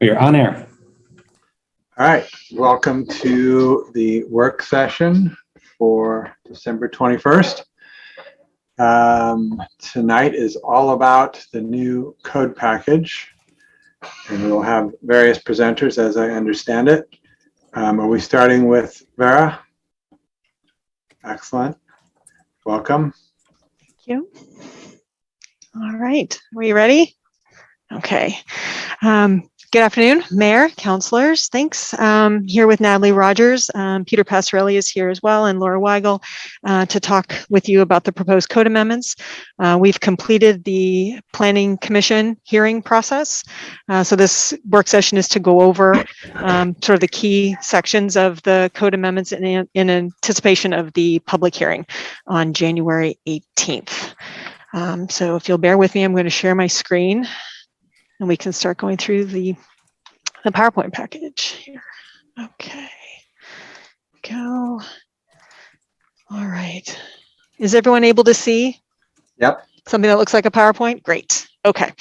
We are on air. All right, welcome to the work session for December 21st. Tonight is all about the new code package, and we will have various presenters as I understand it. Are we starting with Vera? Excellent. Welcome. Thank you. All right, are you ready? Okay. Good afternoon, Mayor, councilors. Thanks. Here with Natalie Rogers. Peter Passarelli is here as well, and Laura Weigel to talk with you about the proposed code amendments. We've completed the Planning Commission hearing process. So this work session is to go over sort of the key sections of the code amendments in anticipation of the public hearing on January 18th. So if you'll bear with me, I'm going to share my screen and we can start going through the PowerPoint package here. Okay, go. All right. Is everyone able to see? Yep. Something that looks like a PowerPoint? Great. Okay.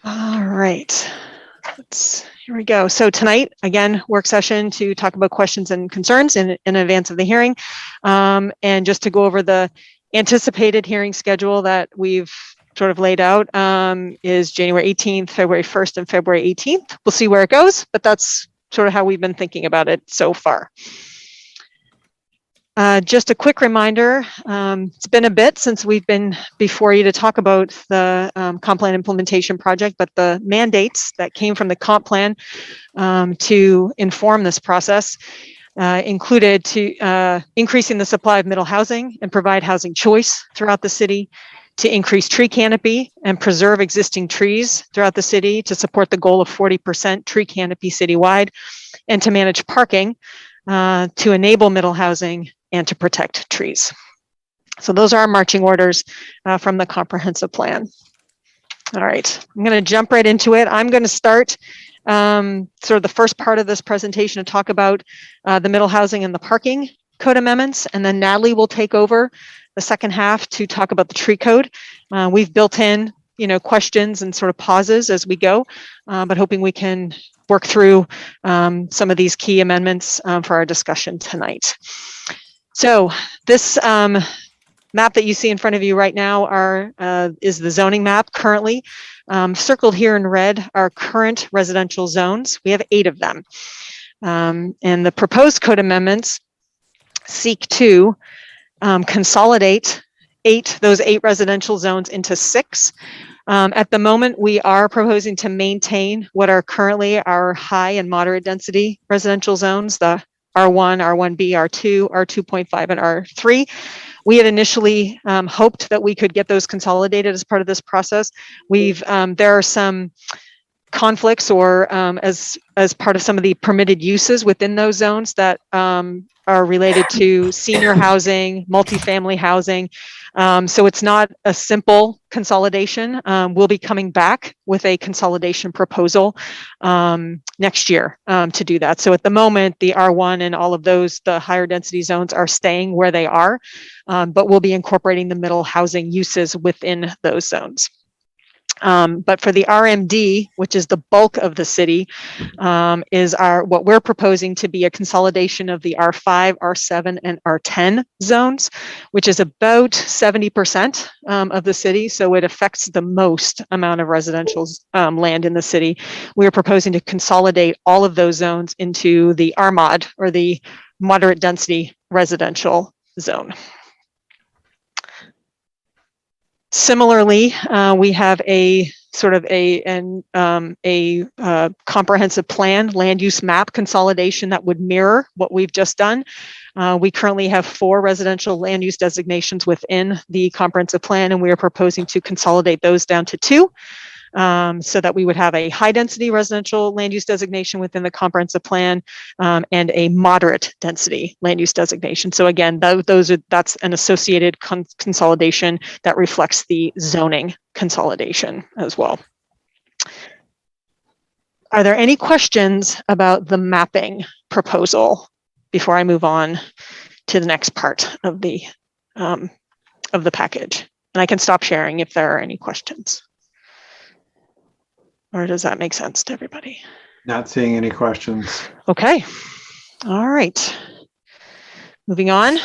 All right. Here we go. So tonight, again, work session to talk about questions and concerns in advance of the hearing. And just to go over the anticipated hearing schedule that we've sort of laid out is January 18th, February 1st, and February 18th. We'll see where it goes, but that's sort of how we've been thinking about it so far. Just a quick reminder, it's been a bit since we've been before you to talk about the comp plan implementation project, but the mandates that came from the comp plan to inform this process included to increasing the supply of middle housing and provide housing choice throughout the city, to increase tree canopy and preserve existing trees throughout the city to support the goal of 40% tree canopy citywide, and to manage parking to enable middle housing and to protect trees. So those are our marching orders from the comprehensive plan. All right, I'm going to jump right into it. I'm going to start sort of the first part of this presentation to talk about the middle housing and the parking code amendments, and then Natalie will take over the second half to talk about the tree code. We've built in, questions and sort of pauses as we go, but hoping we can work through some of these key amendments for our discussion tonight. So this map that you see in front of you right now is the zoning map currently. Circled here in red are current residential zones. We have 8 of them. And the proposed code amendments seek to consolidate those 8 residential zones into 6. At the moment, we are proposing to maintain what are currently our high and moderate density residential zones, the R1, R1B, R2, R2.5, and R3. We had initially hoped that we could get those consolidated as part of this process. There are some conflicts or as part of some of the permitted uses within those zones that are related to senior housing, multifamily housing. So it's not a simple consolidation. We'll be coming back with a consolidation proposal next year to do that. So at the moment, the R1 and all of those, the higher density zones are staying where they are, but we'll be incorporating the middle housing uses within those zones. But for the RMD, which is the bulk of the city, is what we're proposing to be a consolidation of the R5, R7, and R10 zones, which is about 70% of the city. So it affects the most amount of residential land in the city. We're proposing to consolidate all of those zones into the RMOD, or the moderate density residential zone. Similarly, we have a sort of a comprehensive plan, land use map consolidation that would mirror what we've just done. We currently have 4 residential land use designations within the comprehensive plan, and we are proposing to consolidate those down to 2. So that we would have a high density residential land use designation within the comprehensive plan and a moderate density land use designation. So again, that's an associated consolidation that reflects the zoning consolidation as well. Are there any questions about the mapping proposal before I move on to the next part of the package? And I can stop sharing if there are any questions. Or does that make sense to everybody? Not seeing any questions. Okay. All right. Moving on.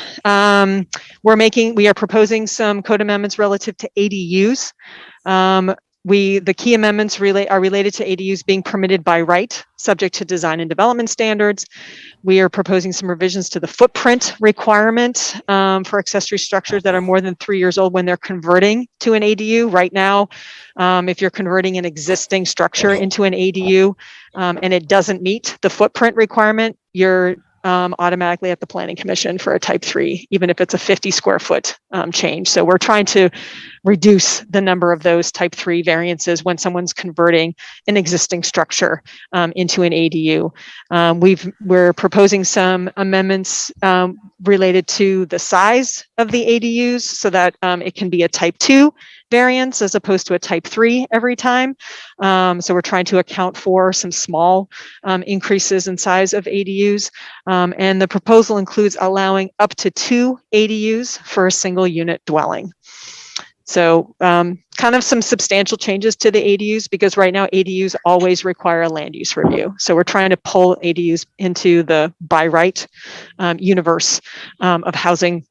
We are proposing some code amendments relative to ADUs. The key amendments are related to ADUs being permitted by right, subject to design and development standards. We are proposing some revisions to the footprint requirement for accessory structures that are more than 3 years old when they're converting to an ADU. Right now, if you're converting an existing structure into an ADU and it doesn't meet the footprint requirement, you're automatically at the Planning Commission for a type 3, even if it's a 50 square foot change. So we're trying to reduce the number of those type 3 variances when someone's converting an existing structure into an ADU. We're proposing some amendments related to the size of the ADUs so that it can be a type 2 variance as opposed to a type 3 every time. So we're trying to account for some small increases in size of ADUs. And the proposal includes allowing up to 2 ADUs for a single unit dwelling. So kind of some substantial changes to the ADUs because right now ADUs always require a land use review. So we're trying to pull ADUs into the by right universe of housing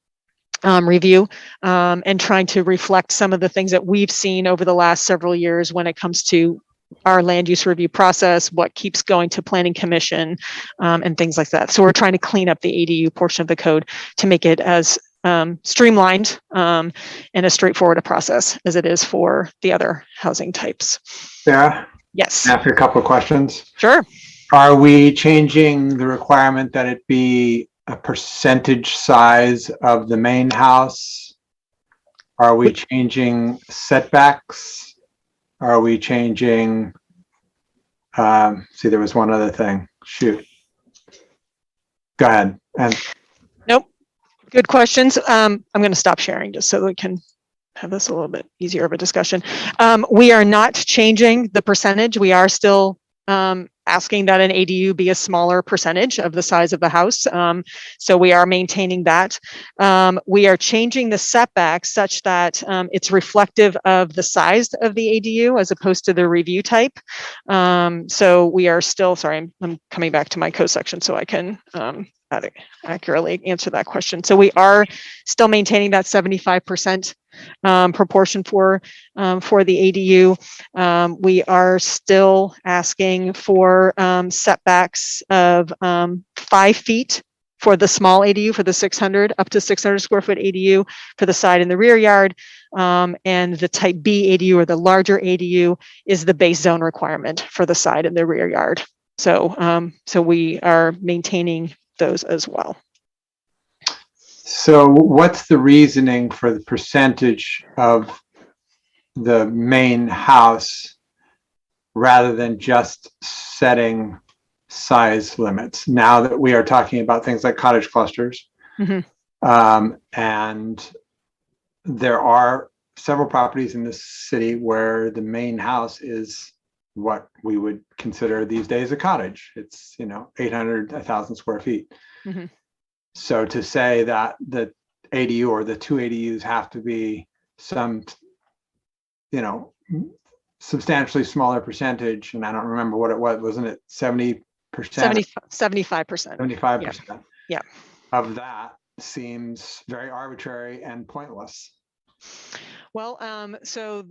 review and trying to reflect some of the things that we've seen over the last several years when it comes to our land use review process, what keeps going to Planning Commission and things like that. So we're trying to clean up the ADU portion of the code to make it as streamlined and as straightforward a process as it is for the other housing types. Sarah? Yes. After a couple of questions. Sure. Are we changing the requirement that it be a percentage size of the main house? Are we changing setbacks? Are we changing, see, there was one other thing. Shoot. Go ahead. And nope. Good questions. I'm going to stop sharing just so that we can have this a little bit easier of a discussion. We are not changing the percentage. We are still asking that an ADU be a smaller percentage of the size of the house. So we are maintaining that. We are changing the setbacks such that it's reflective of the size of the ADU as opposed to the review type. So we are still, sorry, I'm coming back to my code section so I can accurately answer that question. So we are still maintaining that 75% proportion for the ADU. We are still asking for setbacks of 5 feet for the small ADU, for the 600 up to 600 square foot ADU for the side and the rear yard. And the type B ADU or the larger ADU is the base zone requirement for the side and the rear yard. So, so we are maintaining those as well. so what's the reasoning for the percentage of the main house rather than just setting size limits now that we are talking about things like cottage clusters? Mm-hmm. And there are several properties in this city where the main house is what we would consider these days a cottage. It's, 800, 1,000 square feet. Mm-hmm. So to say that the ADU or the 2 ADUs have to be some, substantially smaller percentage, and I don't remember what it was, wasn't it 70%? 75%. 75%. Yeah. Of that seems very arbitrary and pointless. Well, so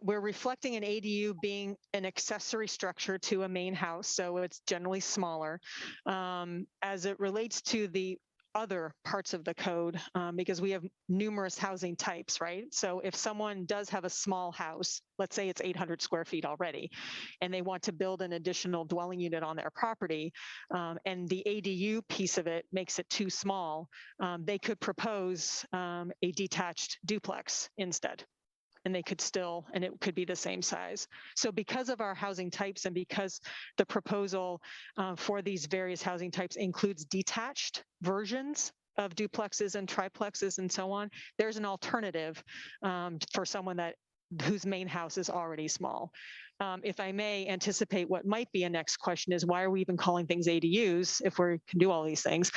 we're reflecting an ADU being an accessory structure to a main house, so it's generally smaller. As it relates to the other parts of the code, because we have numerous housing types, right? So if someone does have a small house, let's say it's 800 square feet already, and they want to build an additional dwelling unit on their property, and the ADU piece of it makes it too small, they could propose a detached duplex instead. And they could still, and it could be the same size. So because of our housing types and because the proposal for these various housing types includes detached versions of duplexes and triplexes and so on, there's an alternative for someone whose main house is already small. If I may anticipate what might be a next question is, why are we even calling things ADUs if we can do all these things?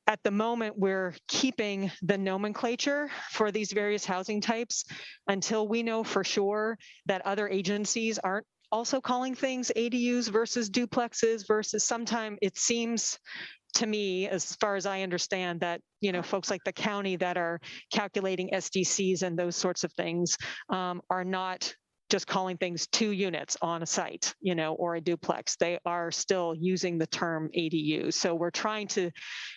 at the moment, we're keeping the nomenclature for these various housing types until we know for sure that other agencies aren't also calling things ADUs versus duplexes versus sometimes it seems to me, as far as I understand, that, folks like the county that are calculating SDCs and those sorts of things are not just calling things 2 units on a site, or a duplex. They are still using the term ADU. So we're trying to,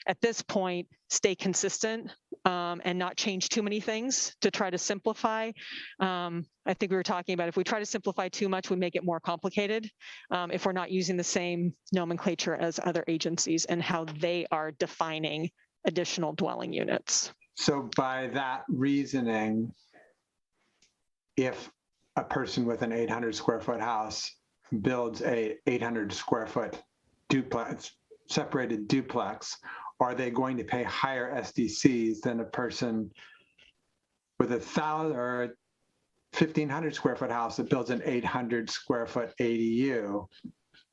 at this point, stay consistent and not change too many things to try to simplify. I think we were talking about if we try to simplify too much, we make it more complicated if we're not using the same nomenclature as other agencies and how they are defining additional dwelling units. So by that reasoning, if a person with an 800 square foot house builds a 800 square foot duplex, separated duplex, are they going to pay higher SDCs than a person with 1,000 or 1,500 square foot house that builds an 800 square foot ADU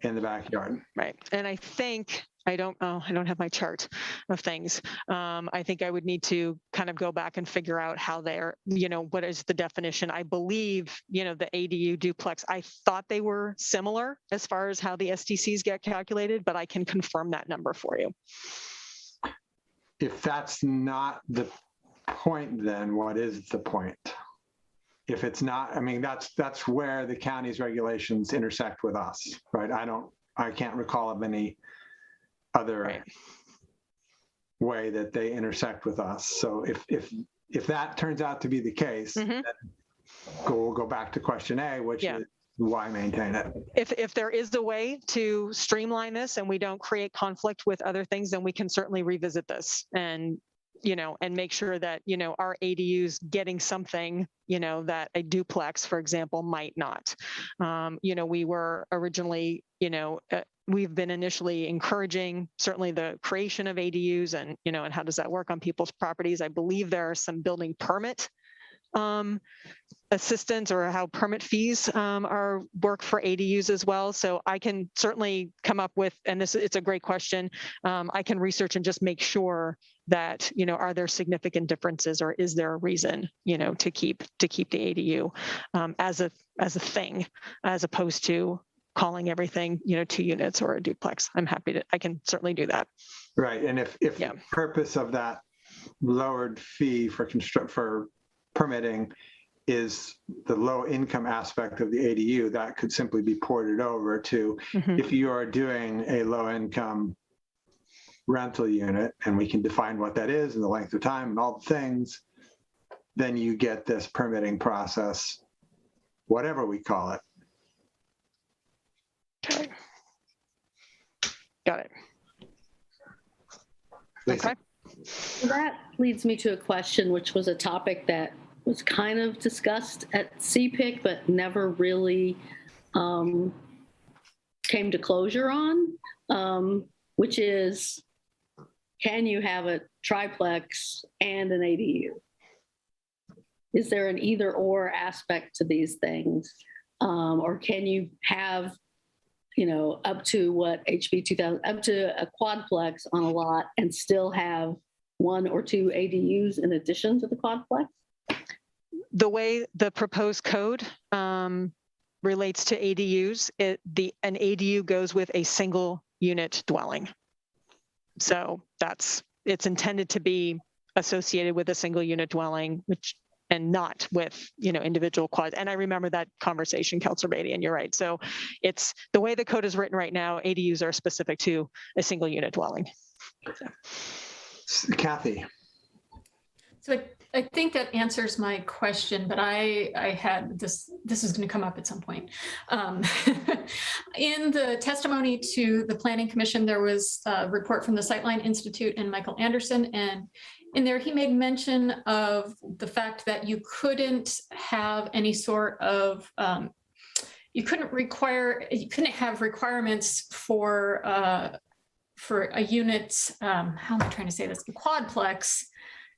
in the backyard? Right. And I think, I don't have my chart of things. I think I would need to kind of go back and figure out how they're, what is the definition? I believe, the ADU duplex, I thought they were similar as far as how the SDCs get calculated, but I can confirm that number for you. If that's not the point, then what is the point? If it's not, I mean, that's where the county's regulations intersect with us, right? I can't recall of any other way that they intersect with us. So if that turns out to be the case, then we'll go back to question A, which is why maintain it? If there is a way to streamline this and we don't create conflict with other things, then we can certainly revisit this and make sure that, our ADUs getting something, that a duplex, for example, might not. We were originally, we've been initially encouraging certainly the creation of ADUs and, and how does that work on people's properties? I believe there are some building permit assistance or how permit fees are work for ADUs as well. So I can certainly come up with, and it's a great question. I can research and just make sure that, are there significant differences or is there a reason, to keep the ADU as a thing, as opposed to calling everything, 2 units or a duplex. I can certainly do that. Right. And if the purpose of that lowered fee for permitting is the low income aspect of the ADU, that could simply be ported over to if you are doing a low income rental unit, and we can define what that is and the length of time and all the things, then you get this permitting process, whatever we call it. Okay. Got it. Lisa? Okay. That leads me to a question, which was a topic that was kind of discussed at CPIC, but never really came to closure on, which is, can you have a triplex and an ADU? Is there an either or aspect to these things? Or can you have, up to what HB 2000, up to a quadplex on a lot and still have 1 or 2 ADUs in addition to the quadplex? The way the proposed code relates to ADUs, an ADU goes with a single unit dwelling. So it's intended to be associated with a single unit dwelling, and not with, individual quads. And I remember that conversation, Councilor Beatty, and you're right. So it's the way the code is written right now, ADUs are specific to a single unit dwelling. Kathy. So I think that answers my question, but I had this is going to come up at some point. In the testimony to the Planning Commission, there was a report from the Sightline Institute and Michael Anderson, and in there he made mention of the fact that you couldn't have any sort of you couldn't have requirements for a unit. How am I trying to say this? A quadplex.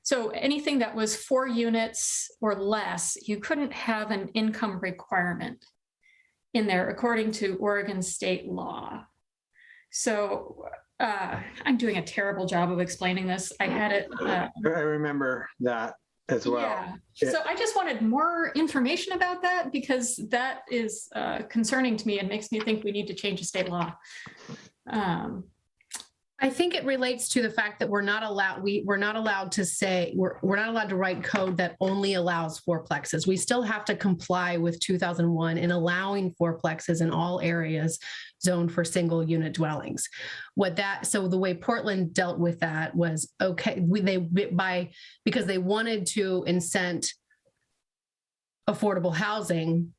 So anything that was 4 units or less, you couldn't have an income requirement in there according to Oregon state law. So I'm doing a terrible job of explaining this. I had it. I remember that as well. Yeah. So I just wanted more information about that because that is concerning to me and makes me think we need to change the state law. I think it relates to the fact that we're not allowed to say, we're not allowed to write code that only allows fourplexes. We still have to comply with 2001 in allowing fourplexes in all areas zoned for single unit dwellings. So the way Portland dealt with that was, okay, because they wanted to incent affordable housing,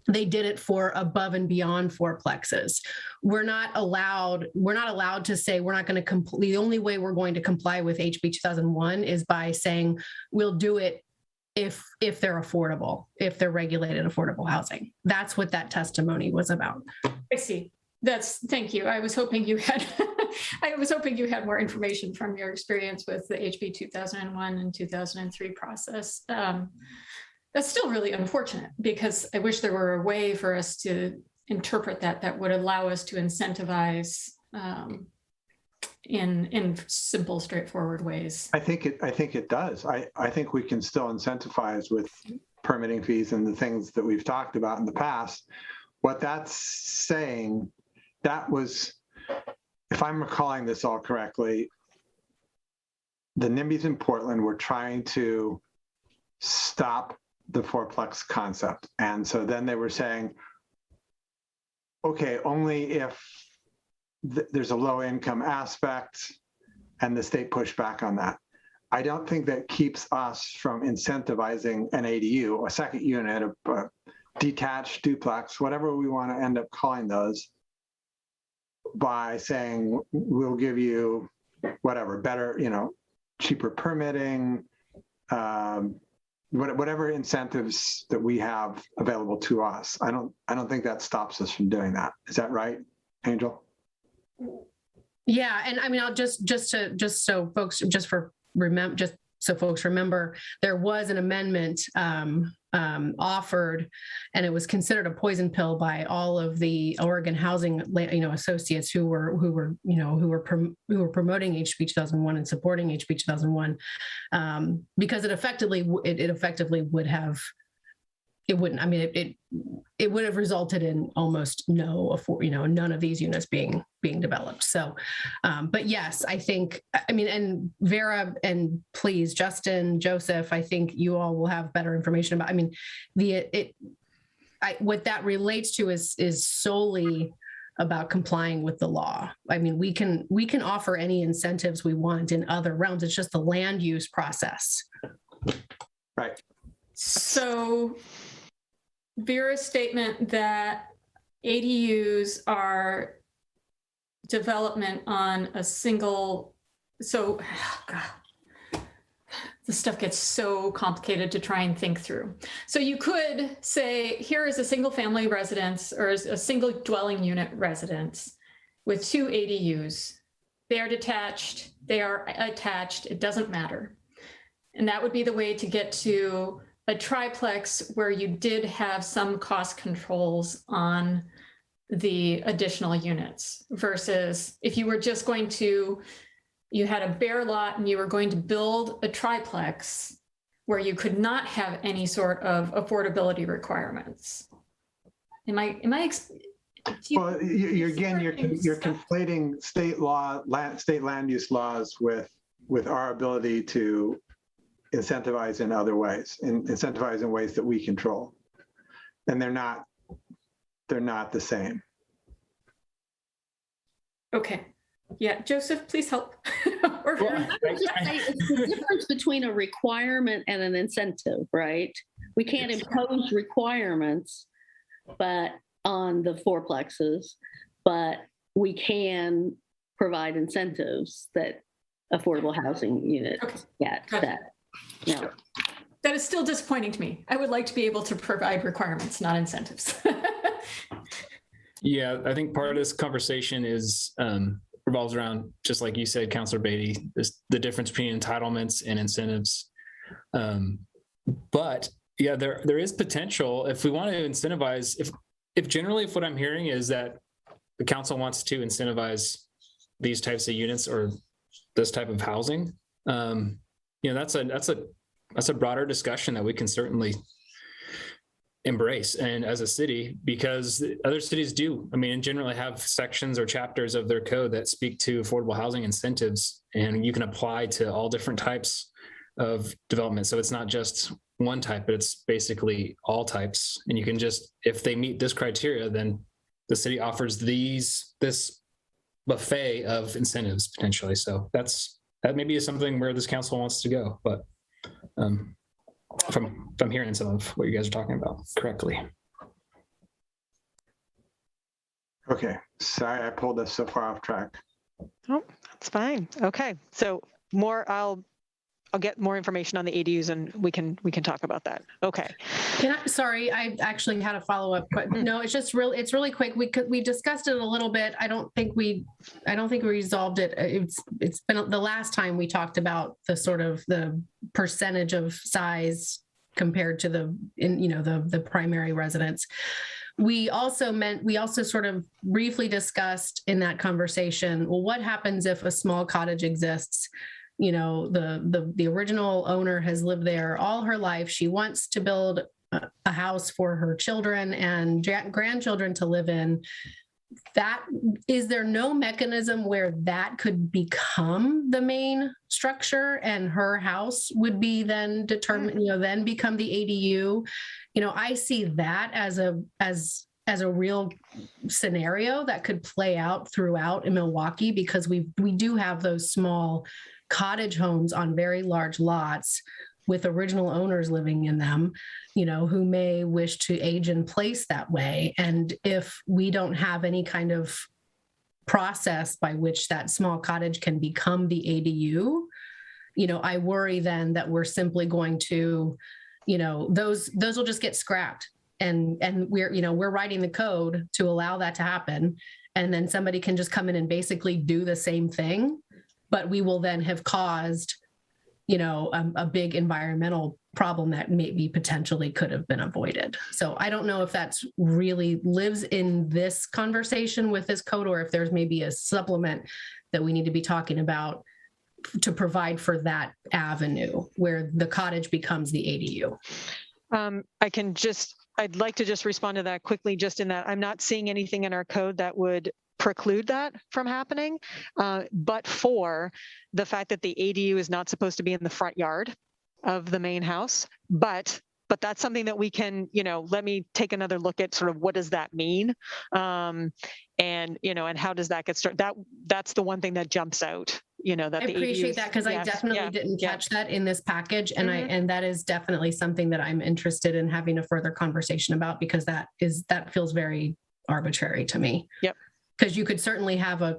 they did it for above and beyond fourplexes. We're not allowed to say we're not going to the only way we're going to comply with HB 2001 is by saying we'll do it if they're affordable, if they're regulated affordable housing. That's what that testimony was about. I see. Thank you. I was hoping you had more information from your experience with the HB 2001 and 2003 process. That's still really unfortunate because I wish there were a way for us to interpret that would allow us to incentivize in simple, straightforward ways. I think it does. I think we can still incentivize with permitting fees and the things that we've talked about in the past. What that's saying, that was, if I'm recalling this all correctly, the NIMBYs in Portland were trying to stop the fourplex concept. And so then they were saying, okay, only if there's a low income aspect, and the state pushed back on that. I don't think that keeps us from incentivizing an ADU, a second unit, a detached duplex, whatever we want to end up calling those, by saying we'll give you whatever, better, cheaper permitting, whatever incentives that we have available to us. I don't think that stops us from doing that. Is that right, Angel? Yeah, and I mean, I'll just so folks remember, there was an amendment offered, and it was considered a poison pill by all of the Oregon housing, associates who were promoting HB 2001 and supporting HB 2001, because it effectively would have. It wouldn't. I mean, it would have resulted in almost none of these units being developed. So, but yes, I think. I mean, and Vera and please, Justin, Joseph, I think you all will have better information about. I mean, what that relates to is solely about complying with the law. I mean, we can offer any incentives we want in other realms. It's just the land use process. Right. So Vera's statement that ADUs are development on a single, this stuff gets so complicated to try and think through. So you could say, here is a single family residence or a single dwelling unit residence with 2 ADUs. They are detached, they are attached, it doesn't matter. And that would be the way to get to a triplex where you did have some cost controls on the additional units versus if you were just you had a bare lot and you were going to build a triplex where you could not have any sort of affordability requirements. Well, you're conflating state land use laws with our ability to incentivize in other ways, incentivize in ways that we control, and they're not the same. Okay. Yeah, Joseph, please help. I would just say it's the difference between a requirement and an incentive, right? We can't impose requirements, but on the fourplexes, but we can provide incentives that affordable housing units get. Gotcha. Yeah. That is still disappointing to me. I would like to be able to provide requirements, not incentives. Yeah, I think part of this conversation revolves around, just like you said, Councilor Beatty, the difference between entitlements and incentives. But yeah, there is potential if we want to incentivize. If what I'm hearing is that the council wants to incentivize these types of units or this type of housing, that's a broader discussion that we can certainly embrace. And as a city, because other cities do, generally have sections or chapters of their code that speak to affordable housing incentives, and you can apply to all different types of development. So it's not just one type, but it's basically all types. And you can just, if they meet this criteria, then the city offers this buffet of incentives potentially. So that maybe is something where this council wants to go. But if I'm hearing some of what you guys are talking about correctly. Okay, sorry I pulled us so far off track. Oh, that's fine. Okay, so I'll get more information on the ADUs and we can talk about that. Okay. Sorry, I actually had a follow-up. No, it's really quick. We discussed it a little bit. I don't think we resolved it. It's been the last time we talked about the sort of the percentage of size compared to the primary residence. We also sort of briefly discussed in that conversation, well, what happens if a small cottage exists? The original owner has lived there all her life. She wants to build a house for her children and grandchildren to live in. Is there no mechanism where that could become the main structure and her house would be then determined, then become the ADU? I see that as a real scenario that could play out throughout in Milwaukee, because we do have those small cottage homes on very large lots with original owners living in them, who may wish to age in place that way. And if we don't have any kind of process by which that small cottage can become the ADU, I worry then that we're simply going to, those will just get scrapped. And we're writing the code to allow that to happen. And then somebody can just come in and basically do the same thing, but we will then have caused, a big environmental problem that maybe potentially could have been avoided. So I don't know if that's really lives in this conversation with this code, or if there's maybe a supplement that we need to be talking about to provide for that avenue where the cottage becomes the ADU. I'd like to just respond to that quickly, just in that I'm not seeing anything in our code that would preclude that from happening, but for the fact that the ADU is not supposed to be in the front yard of the main house, but that's something that we can, let me take another look at sort of what does that mean, and how does that get started? That's the one thing that jumps out. That I appreciate that, because I definitely didn't catch that in this package, and and that is definitely something that I'm interested in having a further conversation about, because that feels very arbitrary to me. Yep. Because you could certainly have a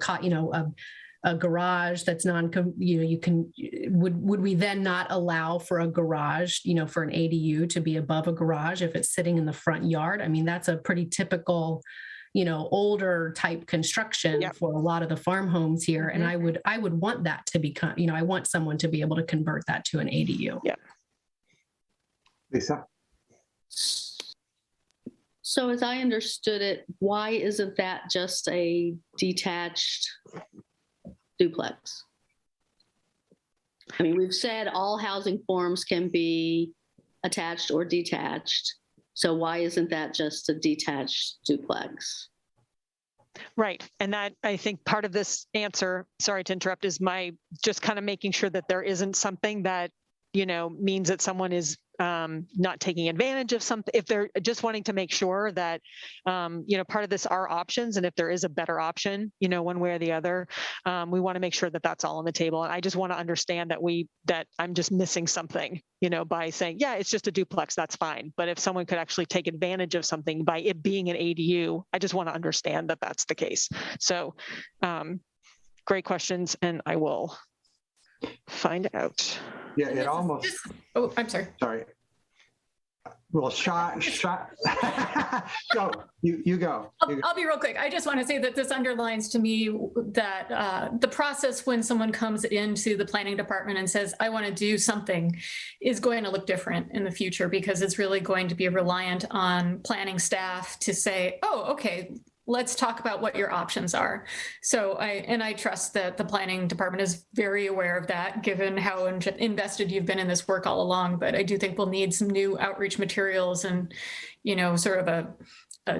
garage that's would we then not allow for a garage, for an ADU to be above a garage if it's sitting in the front yard? That's a pretty typical, older type construction for a lot of the farm homes here. And I would want that to become, I want someone to be able to convert that to an ADU. Yeah. Lisa? So as I understood it, why isn't that just a detached duplex? We've said all housing forms can be attached or detached. So why isn't that just a detached duplex? Right. And that, I think, part of this answer, sorry to interrupt, is my just kind of making sure that there isn't something that, means that someone is not taking advantage of something. If they're just wanting to make sure that, part of this are options. And if there is a better option, one way or the other, we want to make sure that that's all on the table. And I just want to understand that I'm just missing something, by saying, yeah, it's just a duplex, that's fine. But if someone could actually take advantage of something by it being an ADU, I just want to understand that that's the case. So great questions, and I will find out. Yeah, it almost. Oh, I'm sorry. Sorry. Well, shot. Go. You go. I'll be real quick. I just want to say that this underlines to me that the process when someone comes into the planning department and says, I want to do something, is going to look different in the future, because it's really going to be reliant on planning staff to say, oh, okay, let's talk about what your options are. So I trust that the planning department is very aware of that, given how invested you've been in this work all along. But I do think we'll need some new outreach materials and, sort of a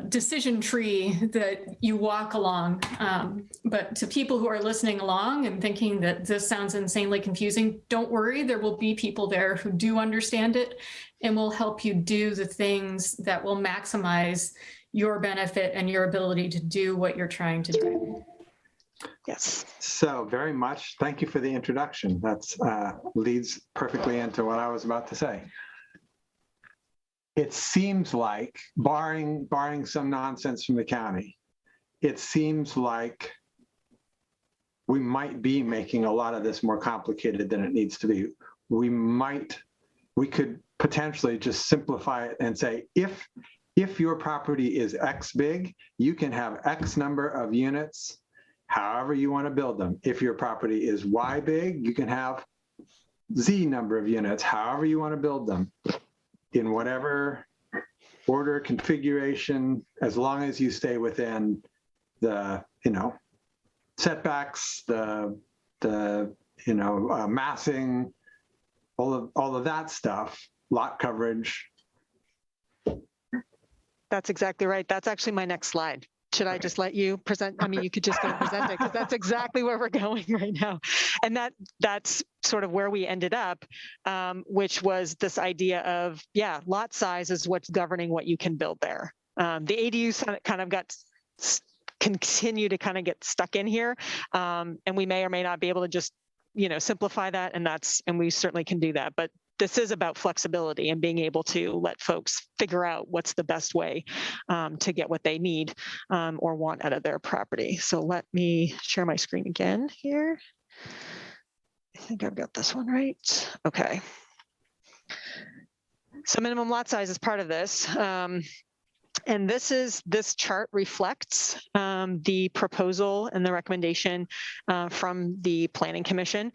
decision tree that you walk along. But to people who are listening along and thinking that this sounds insanely confusing, don't worry, there will be people there who do understand it and will help you do the things that will maximize your benefit and your ability to do what you're trying to do. Yes. So very much, thank you for the introduction. That's leads perfectly into what I was about to say. It seems like, barring some nonsense from the county, it seems like we might be making a lot of this more complicated than it needs to be. We could potentially just simplify it and say, if your property is X big, you can have X number of units, however you want to build them. If your property is Y big, you can have Z number of units, however you want to build them, in whatever order, configuration, as long as you stay within the, setbacks, the massing, all of that stuff, lot coverage. That's exactly right. That's actually my next slide. Should I just let you present? I mean, you could just go present it because that's exactly where we're going right now. And that's sort of where we ended up, which was this idea of, lot size is what's governing what you can build there. The ADUs kind of continue to kind of get stuck in here. And we may or may not be able to just, simplify that. And we certainly can do that. But this is about flexibility and being able to let folks figure out what's the best way to get what they need or want out of their property. So let me share my screen again here. I think I've got this one right. Okay. So minimum lot size is part of this. And this chart reflects the proposal and the recommendation from the Planning Commission.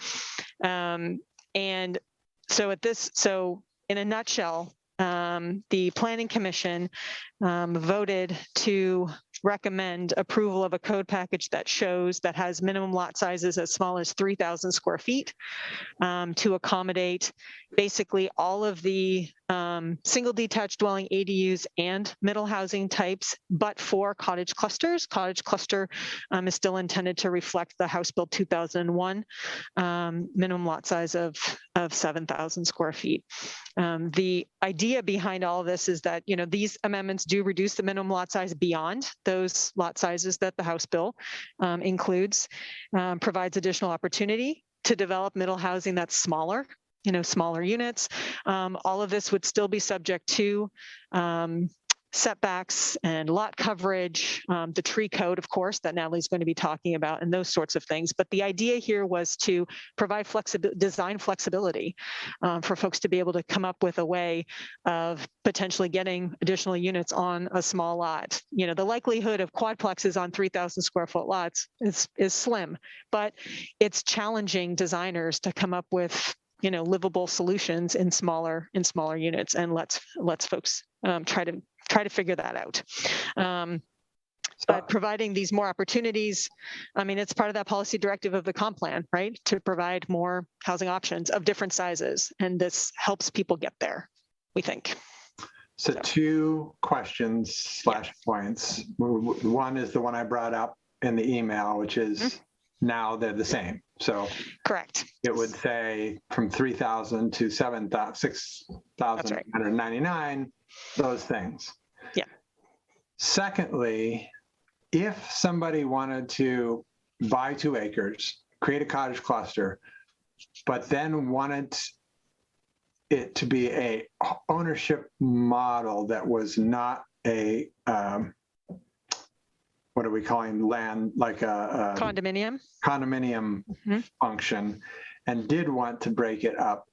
And so in a nutshell, the Planning Commission voted to recommend approval of a code package that has minimum lot sizes as small as 3,000 square feet to accommodate basically all of the single detached dwelling ADUs and middle housing types, but for cottage clusters. Cottage cluster is still intended to reflect the House Bill 2001 minimum lot size of 7,000 square feet. The idea behind all of this is that, these amendments do reduce the minimum lot size beyond those lot sizes that the House Bill includes, provides additional opportunity to develop middle housing that's smaller, smaller units. All of this would still be subject to setbacks and lot coverage, the tree code, of course, that Natalie's going to be talking about, and those sorts of things. But the idea here was to provide design flexibility for folks to be able to come up with a way of potentially getting additional units on a small lot. The likelihood of quadplexes on 3,000 square foot lots is slim, but it's challenging designers to come up with livable solutions in smaller units, and let's folks try to figure that out. But providing these more opportunities, it's part of that policy directive of the comp plan, right? To provide more housing options of different sizes, and this helps people get there, we think. So 2 questions / points. One is the one I brought up in the email, which is now they're the same. So correct. It would say from 3,000 to 6,999, those things. Yeah. Secondly, if somebody wanted to buy 2 acres, create a cottage cluster, but then wanted it to be a ownership model that was not a what are we calling land, like a condominium function, and did want to break it up,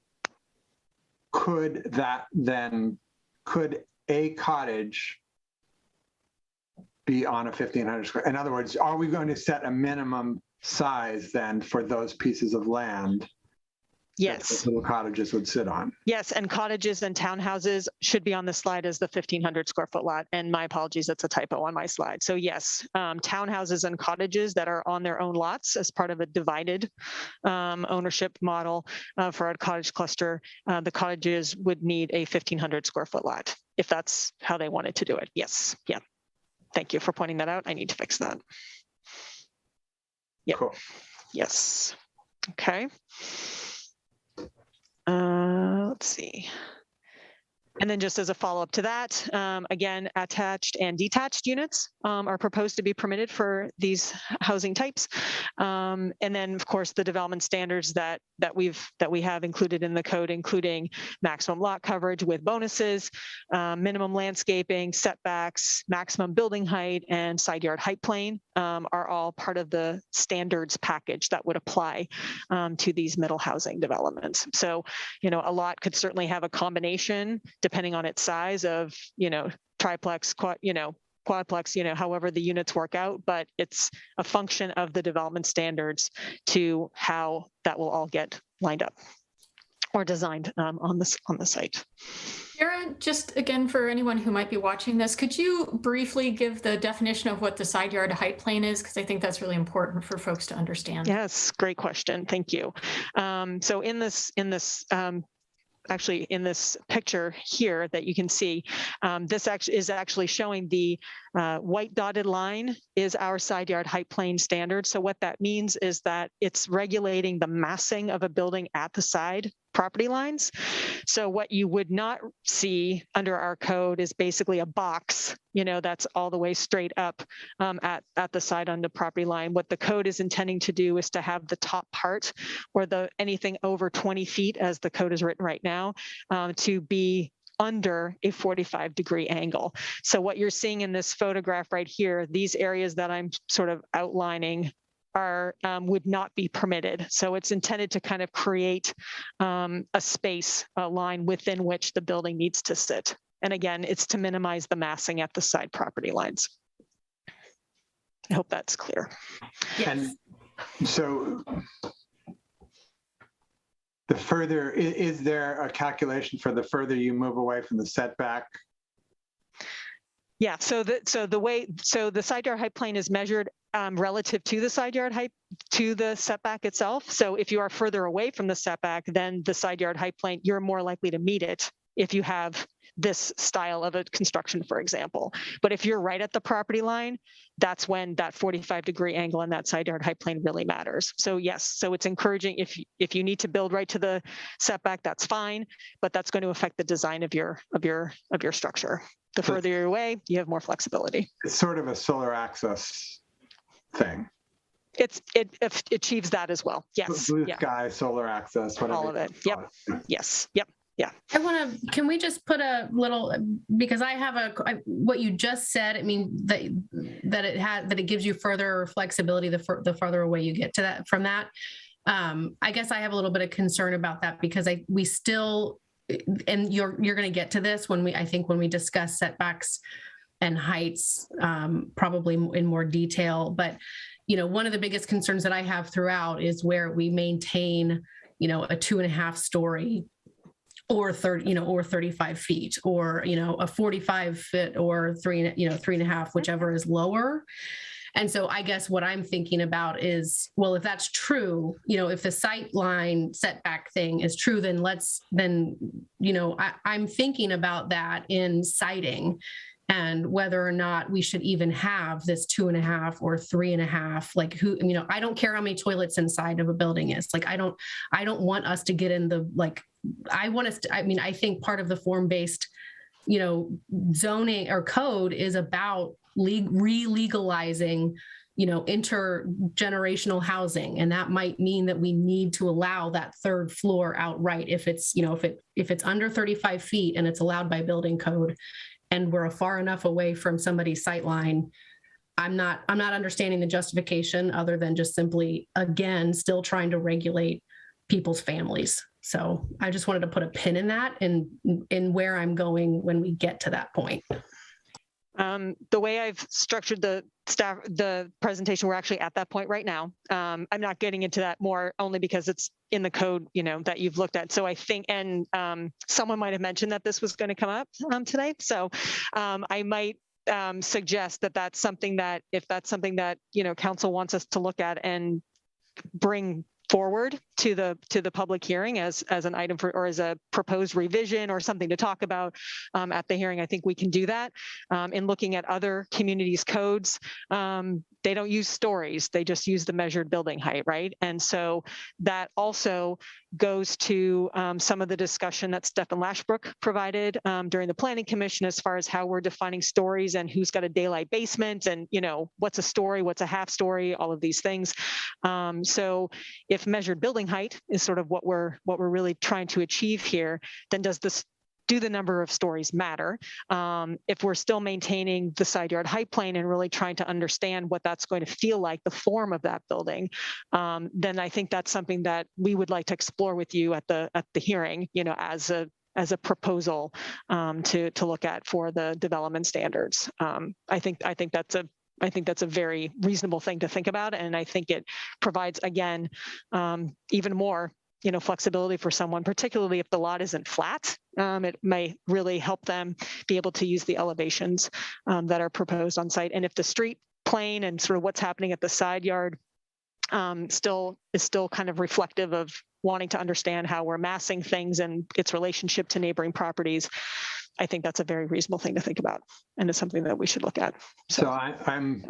could a cottage be on a 1,500 square? In other words, are we going to set a minimum size then for those pieces of land Yes. those little cottages would sit on. Yes, and cottages and townhouses should be on the slide as the 1,500 square foot lot. And my apologies, that's a typo on my slide. So yes, townhouses and cottages that are on their own lots as part of a divided ownership model for a cottage cluster, the cottages would need a 1,500 square foot lot if that's how they wanted to do it. Yes, yeah. Thank you for pointing that out. I need to fix that. Yeah. Cool. Yes. Okay. Let's see. And then just as a follow-up to that, again, attached and detached units are proposed to be permitted for these housing types. And then, of course, the development standards that we have included in the code, including maximum lot coverage with bonuses, minimum landscaping, setbacks, maximum building height, and side yard height plane are all part of the standards package that would apply to these middle housing developments. So, a lot could certainly have a combination depending on its size of, triplex, quadplex, however the units work out, but it's a function of the development standards to how that will all get lined up or designed on the site. Kara, just again, for anyone who might be watching this, could you briefly give the definition of what the side yard height plane is? Because I think that's really important for folks to understand. Yes, great question. Thank you. So in this picture here that you can see, this is actually showing the white dotted line is our side yard height plane standard. So what that means is that it's regulating the massing of a building at the side property lines. So what you would not see under our code is basically a box, that's all the way straight up at the side on the property line. What the code is intending to do is to have the top part, or anything over 20 feet as the code is written right now, to be under a 45-degree angle. So what you're seeing in this photograph right here, these areas that I'm sort of outlining would not be permitted. So it's intended to kind of create a space, a line within which the building needs to sit. And again, it's to minimize the massing at the side property lines. I hope that's clear. And so the further, is there a calculation for the further you move away from the setback? Yeah, so the side yard height plane is measured relative to the side yard height, to the setback itself. So if you are further away from the setback, then the side yard height plane, you're more likely to meet it if you have this style of a construction, for example. But if you're right at the property line, that's when that 45-degree angle and that side yard height plane really matters. So yes, so it's encouraging if you need to build right to the setback, that's fine, but that's going to affect the design of your structure. The further you're away, you have more flexibility. It's sort of a solar access thing. It achieves that as well. Yes. Blue sky, solar access, whatever. All of it. Yep. Yes. Yep. Yeah. Can we just put a little, because I have what you just said, I mean, that it gives you further flexibility the farther away you get to that from that. I guess I have a little bit of concern about that because we still, and you're going to get to this when we discuss setbacks and heights, probably in more detail. But, one of the biggest concerns that I have throughout is where we maintain, a 2.5 story or 35 feet, or, a 45 foot or 3.5, whichever is lower. And so I guess what I'm thinking about is, well, if that's true, if the sight line setback thing is true, I'm thinking about that in siting and whether or not we should even have this 2.5 or 3.5, I don't care how many toilets inside of a building is. I don't want us to get in I think part of the form-based, zoning or code is about re-legalizing, intergenerational housing. And that might mean that we need to allow that third floor outright if it's, if it's under 35 feet and it's allowed by building code and we're far enough away from somebody's sight line. I'm not understanding the justification other than just simply, again, still trying to regulate people's families. So I just wanted to put a pin in that and in where I'm going when we get to that point. The way I've structured the presentation, we're actually at that point right now. I'm not getting into that more only because it's in the code, that you've looked at. So I think, and someone might have mentioned that this was going to come up today. So I might suggest that that's something that, if that's something that, council wants us to look at and bring forward to the public hearing as an item for, or as a proposed revision or something to talk about at the hearing, I think we can do that. In looking at other communities' codes, they don't use stories, they just use the measured building height, right? And so that also goes to some of the discussion that Stephen Lashbrook provided during the Planning Commission as far as how we're defining stories and who's got a daylight basement and, what's a story, what's a half story, all of these things. So if measured building height is sort of what we're really trying to achieve here, then do the number of stories matter? If we're still maintaining the side yard height plane and really trying to understand what that's going to feel like, the form of that building, then I think that's something that we would like to explore with you at the hearing, as a proposal to look at for the development standards. I think that's a very reasonable thing to think about, and I think it provides, again, even more flexibility for someone, particularly if the lot isn't flat. It may really help them be able to use the elevations that are proposed on site. And if the street plane and sort of what's happening at the side yard is still kind of reflective of wanting to understand how we're massing things and its relationship to neighboring properties, I think that's a very reasonable thing to think about, and it's something that we should look at. So I'm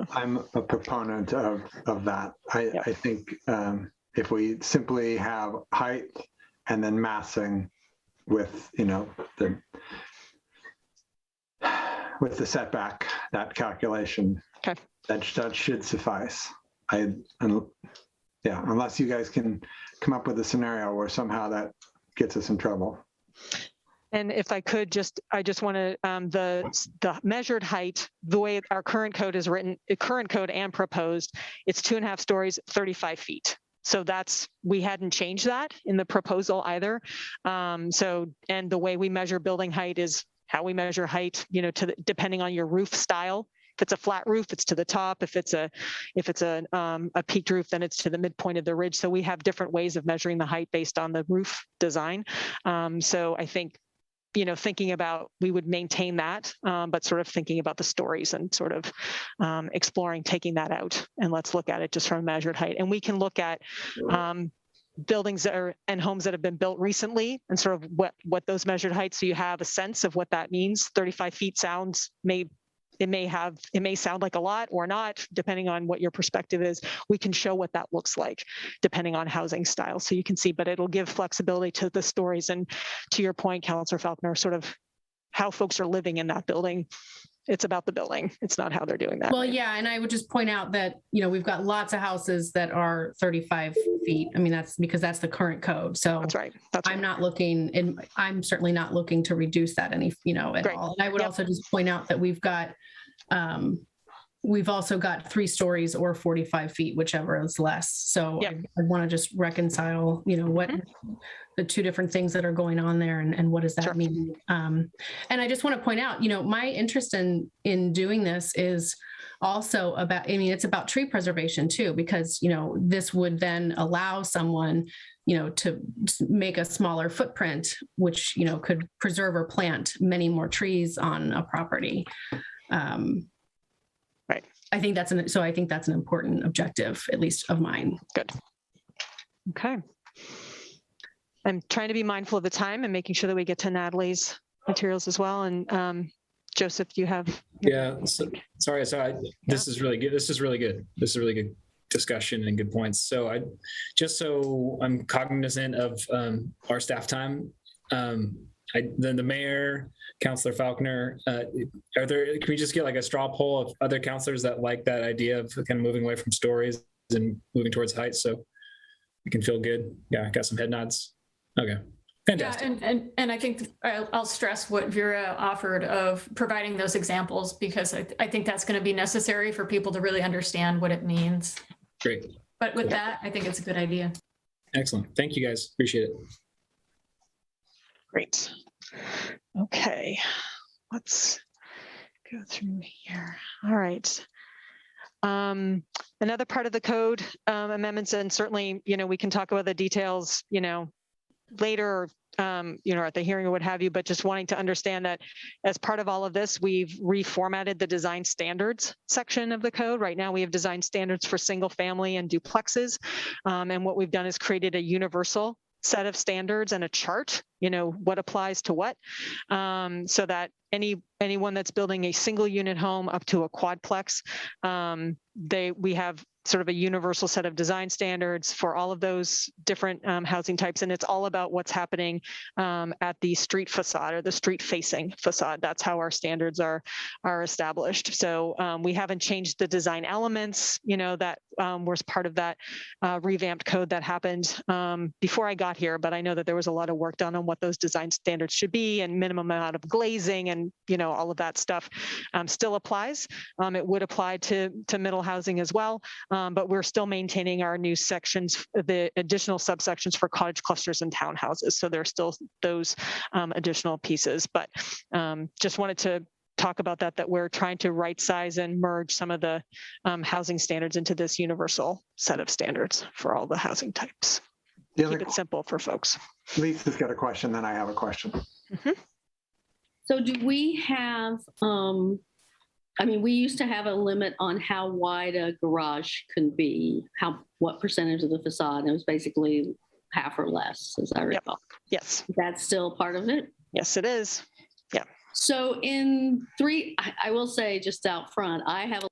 a proponent of that. I think if we simply have height and then massing with the setback, that calculation, okay, that should suffice. Unless you guys can come up with a scenario where somehow that gets us in trouble. And if I could I just want to, the measured height, the way our current code is written, current code and proposed, it's 2.5 stories, 35 feet. So we hadn't changed that in the proposal either. And the way we measure building height is how we measure height, depending on your roof style. If it's a flat roof, it's to the top. If it's a peaked roof, then it's to the midpoint of the ridge. So we have different ways of measuring the height based on the roof design. So I think, thinking about, we would maintain that, but sort of thinking about the stories and sort of exploring taking that out, and let's look at it just from measured height. And we can look at buildings and homes that have been built recently and sort of what those measured heights, so you have a sense of what that means. 35 feet it may sound like a lot or not, depending on what your perspective is. We can show what that looks like depending on housing style. So you can see, but it'll give flexibility to the stories. And to your point, Councilor Falconer, sort of how folks are living in that building. It's about the building. It's not how they're doing that. Well, yeah. And I would just point out that, we've got lots of houses that are 35 feet. I mean, that's because that's the current code. So That's right. I'm not looking, and I'm certainly not looking to reduce that at Great. all. And I would also just point out that we've also got 3 stories or 45 feet, whichever is less. So I want to just reconcile, what the 2 different things that are going on there and what does that mean? And I just want to point out, my interest in doing this is also about, it's about tree preservation too, because, this would then allow someone, to make a smaller footprint, which, could preserve or plant many more trees on a property. Right. I think that's an important objective, at least of mine. Good. Okay. I'm trying to be mindful of the time and making sure that we get to Natalie's materials as well. And Joseph, do you have? Yeah. Sorry. This is really good. This is really good discussion and good points. So I'm cognizant of our staff time. Then the mayor, Councilor Falconer, can we just get like a straw poll of other councilors that like that idea of kind of moving away from stories and moving towards heights, so we can feel good? Yeah, I got some head nods. Okay, fantastic. Yeah, and I think I'll stress what Vera offered of providing those examples, because I think that's going to be necessary for people to really understand what it means. Great. But with that, I think it's a good idea. Excellent. Thank you guys. Appreciate it. Great. Okay, let's go through here. All right. Another part of the code amendments, and certainly, we can talk about the details, later, at the hearing or what have you, but just wanting to understand that as part of all of this, we've reformatted the design standards section of the code. Right now, we have design standards for single family and duplexes. And what we've done is created a universal set of standards and a chart, what applies to what, so that anyone that's building a single unit home up to a quadplex, we have sort of a universal set of design standards for all of those different housing types. And it's all about what's happening at the street facade or the street facing facade. That's how our standards are established. So we haven't changed the design elements, that was part of that revamped code that happened before I got here. But I know that there was a lot of work done on what those design standards should be, and minimum amount of glazing and, all of that stuff still applies. It would apply to middle housing as well. But we're still maintaining our new sections, the additional subsections for cottage clusters and townhouses. So there's still those additional pieces, but just wanted to talk about that we're trying to right size and merge some of the housing standards into this universal set of standards for all the housing types. Keep it simple for folks. Lisa's got a question, then I have a question. Mm-hmm. So do we have, we used to have a limit on how wide a garage can be, what percentage of the facade. It was basically half or less, as I recall. Yes. That's still part of it? Yes, it is. Yeah. So I will say just out front, I have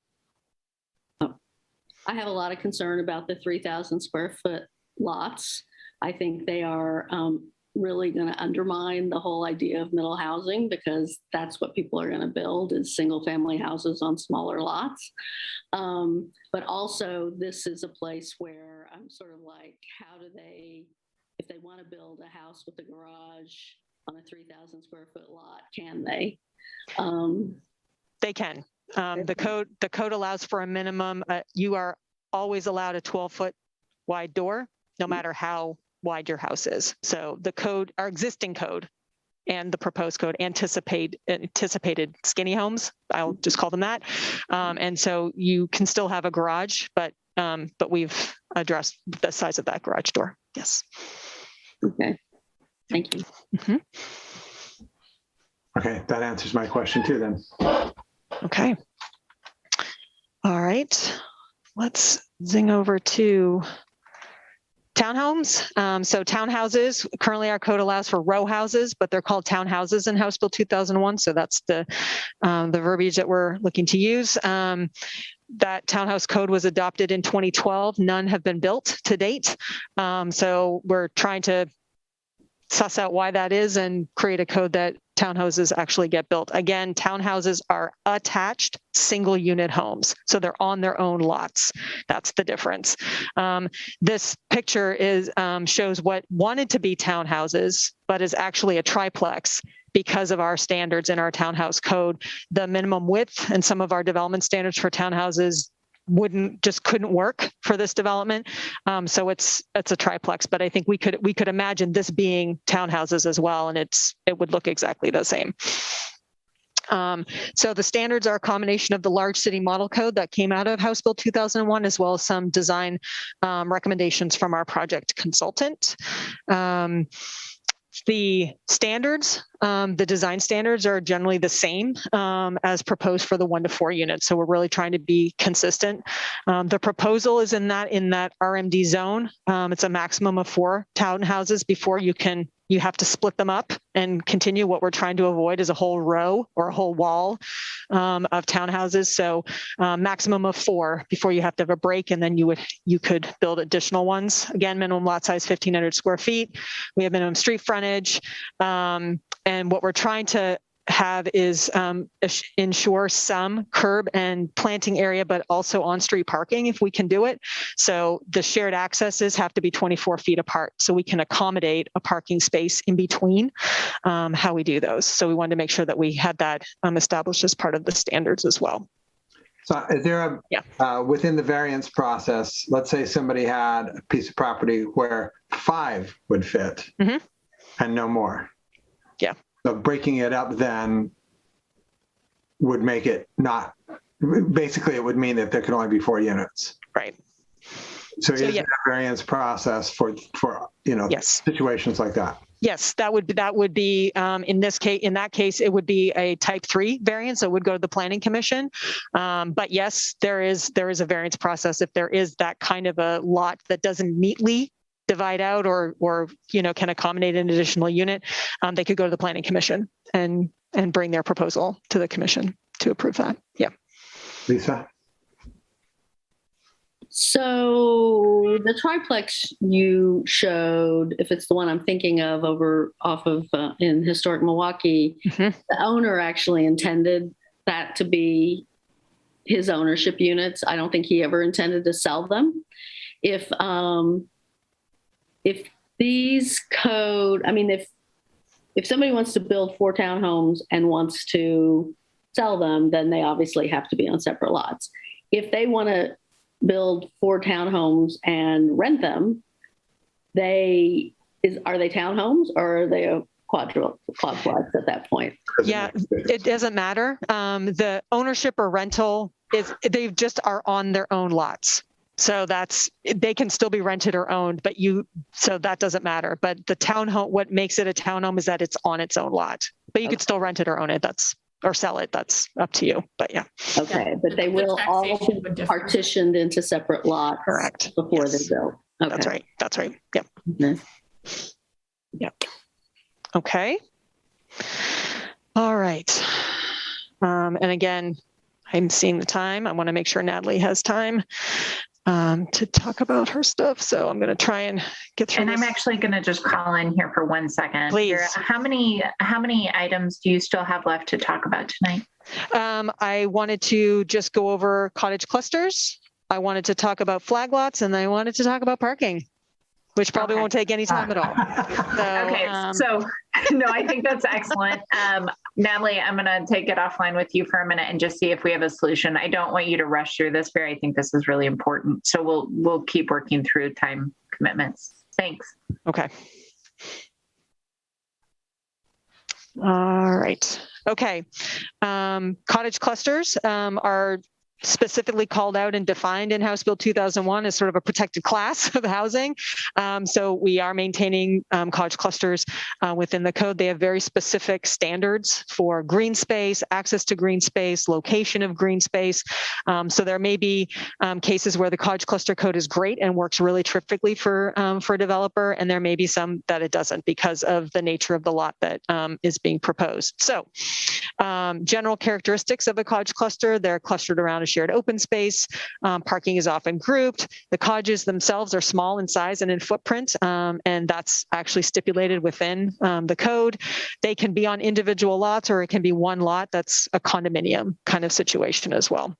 a lot of concern about the 3,000 square foot lots. I think they are really going to undermine the whole idea of middle housing, because that's what people are going to build is single family houses on smaller lots. But also this is a place where I'm sort of like, if they want to build a house with a garage on a 3,000 square foot lot, can they? They can. The code allows for a minimum. You are always allowed a 12-foot wide door, no matter how wide your house is. So the code, our existing code and the proposed code anticipated skinny homes. I'll just call them that. And so you can still have a garage, but we've addressed the size of that garage door. Yes. Okay. Thank you. Mm-hmm. Okay, that answers my question too then. Okay. All right. Let's zing over to townhomes. So townhouses, currently our code allows for row houses, but they're called townhouses in House Bill 2001. So that's the verbiage that we're looking to use. That townhouse code was adopted in 2012. None have been built to date. So we're trying to suss out why that is and create a code that townhouses actually get built. Again, townhouses are attached single unit homes. So they're on their own lots. That's the difference. This picture shows what wanted to be townhouses, but is actually a triplex because of our standards in our townhouse code. The minimum width and some of our development standards for townhouses couldn't work for this development. So it's a triplex, but I think we could imagine this being townhouses as well, and it would look exactly the same. So the standards are a combination of the large city model code that came out of House Bill 2001, as well as some design recommendations from our project consultant. The standards, the design standards are generally the same as proposed for the 1 to 4 units. So we're really trying to be consistent. The proposal is in that RMD zone. It's a maximum of 4 townhouses before you have to split them up and continue. What we're trying to avoid is a whole row or a whole wall of townhouses. So maximum of 4 before you have to have a break, and then you could build additional ones. Again, minimum lot size 1,500 square feet. We have minimum street frontage, and what we're trying to have is ensure some curb and planting area, but also on-street parking if we can do it. So the shared accesses have to be 24 feet apart so we can accommodate a parking space in between how we do those. So we wanted to make sure that we had that established as part of the standards as well. So is there within the variance process, let's say somebody had a piece of property where 5 would fit and no more. Yeah. So breaking it up then would make it not Basically, it would mean that there can only be 4 units. Right. So So, is yeah. there a variance process for Yes. situations like that? Yes, that would be in that case, it would be a type 3 variance. So it would go to the planning commission. But yes, there is a variance process if there is that kind of a lot that doesn't neatly divide out or can accommodate an additional unit. They could go to the planning commission and bring their proposal to the commission to approve that. Yeah. Lisa? So the triplex you showed, if it's the one I'm thinking of off of in historic Milwaukee, Mhm. the owner actually intended that to be his ownership units. I don't think he ever intended to sell them. If these code, I mean, if somebody wants to build 4 townhomes and wants to sell them, then they obviously have to be on separate lots. If they want to build 4 townhomes and rent them, are they townhomes or are they a quadplex at that point? Yeah, it doesn't matter. The ownership or rental they just are on their own lots. So they can still be rented or owned, so that doesn't matter. But the townhome, what makes it a townhome is that it's on its own lot, but you could still rent it or own it. Or sell it. That's up to you, but yeah. Okay, but they The will all taxation be would differ. partitioned into separate lots. Correct. Before Yes. they build. Okay. That's right. Yep. Okay. Yep. Okay. All right. And again, I'm seeing the time. I want to make sure Natalie has time to talk about her stuff. So I'm going to try and get through And this. I'm actually going to just call in here for 1 second. Please. How many items do you still have left to talk about tonight? I wanted to just go over cottage clusters. I wanted to talk about flag lots, and I wanted to talk about parking, which probably Okay. won't take any time at all. So no, I think that's excellent. Natalie, I'm going to take it offline with you for a minute and just see if we have a solution. I don't want you to rush through this, Barry. I think this is really important. So we'll keep working through time commitments. Thanks. Okay. All right. Okay. Cottage clusters are specifically called out and defined in House Bill 2001 as sort of a protected class of housing. So we are maintaining cottage clusters within the code. They have very specific standards for green space, access to green space, location of green space. So there may be cases where the cottage cluster code is great and works really terrifically for a developer, and there may be some that it doesn't because of the nature of the lot that is being proposed. So general characteristics of a cottage cluster: they're clustered around a shared open space. Parking is often grouped. The cottages themselves are small in size and in footprint, and that's actually stipulated within the code. They can be on individual lots, or it can be one lot that's a condominium kind of situation as well.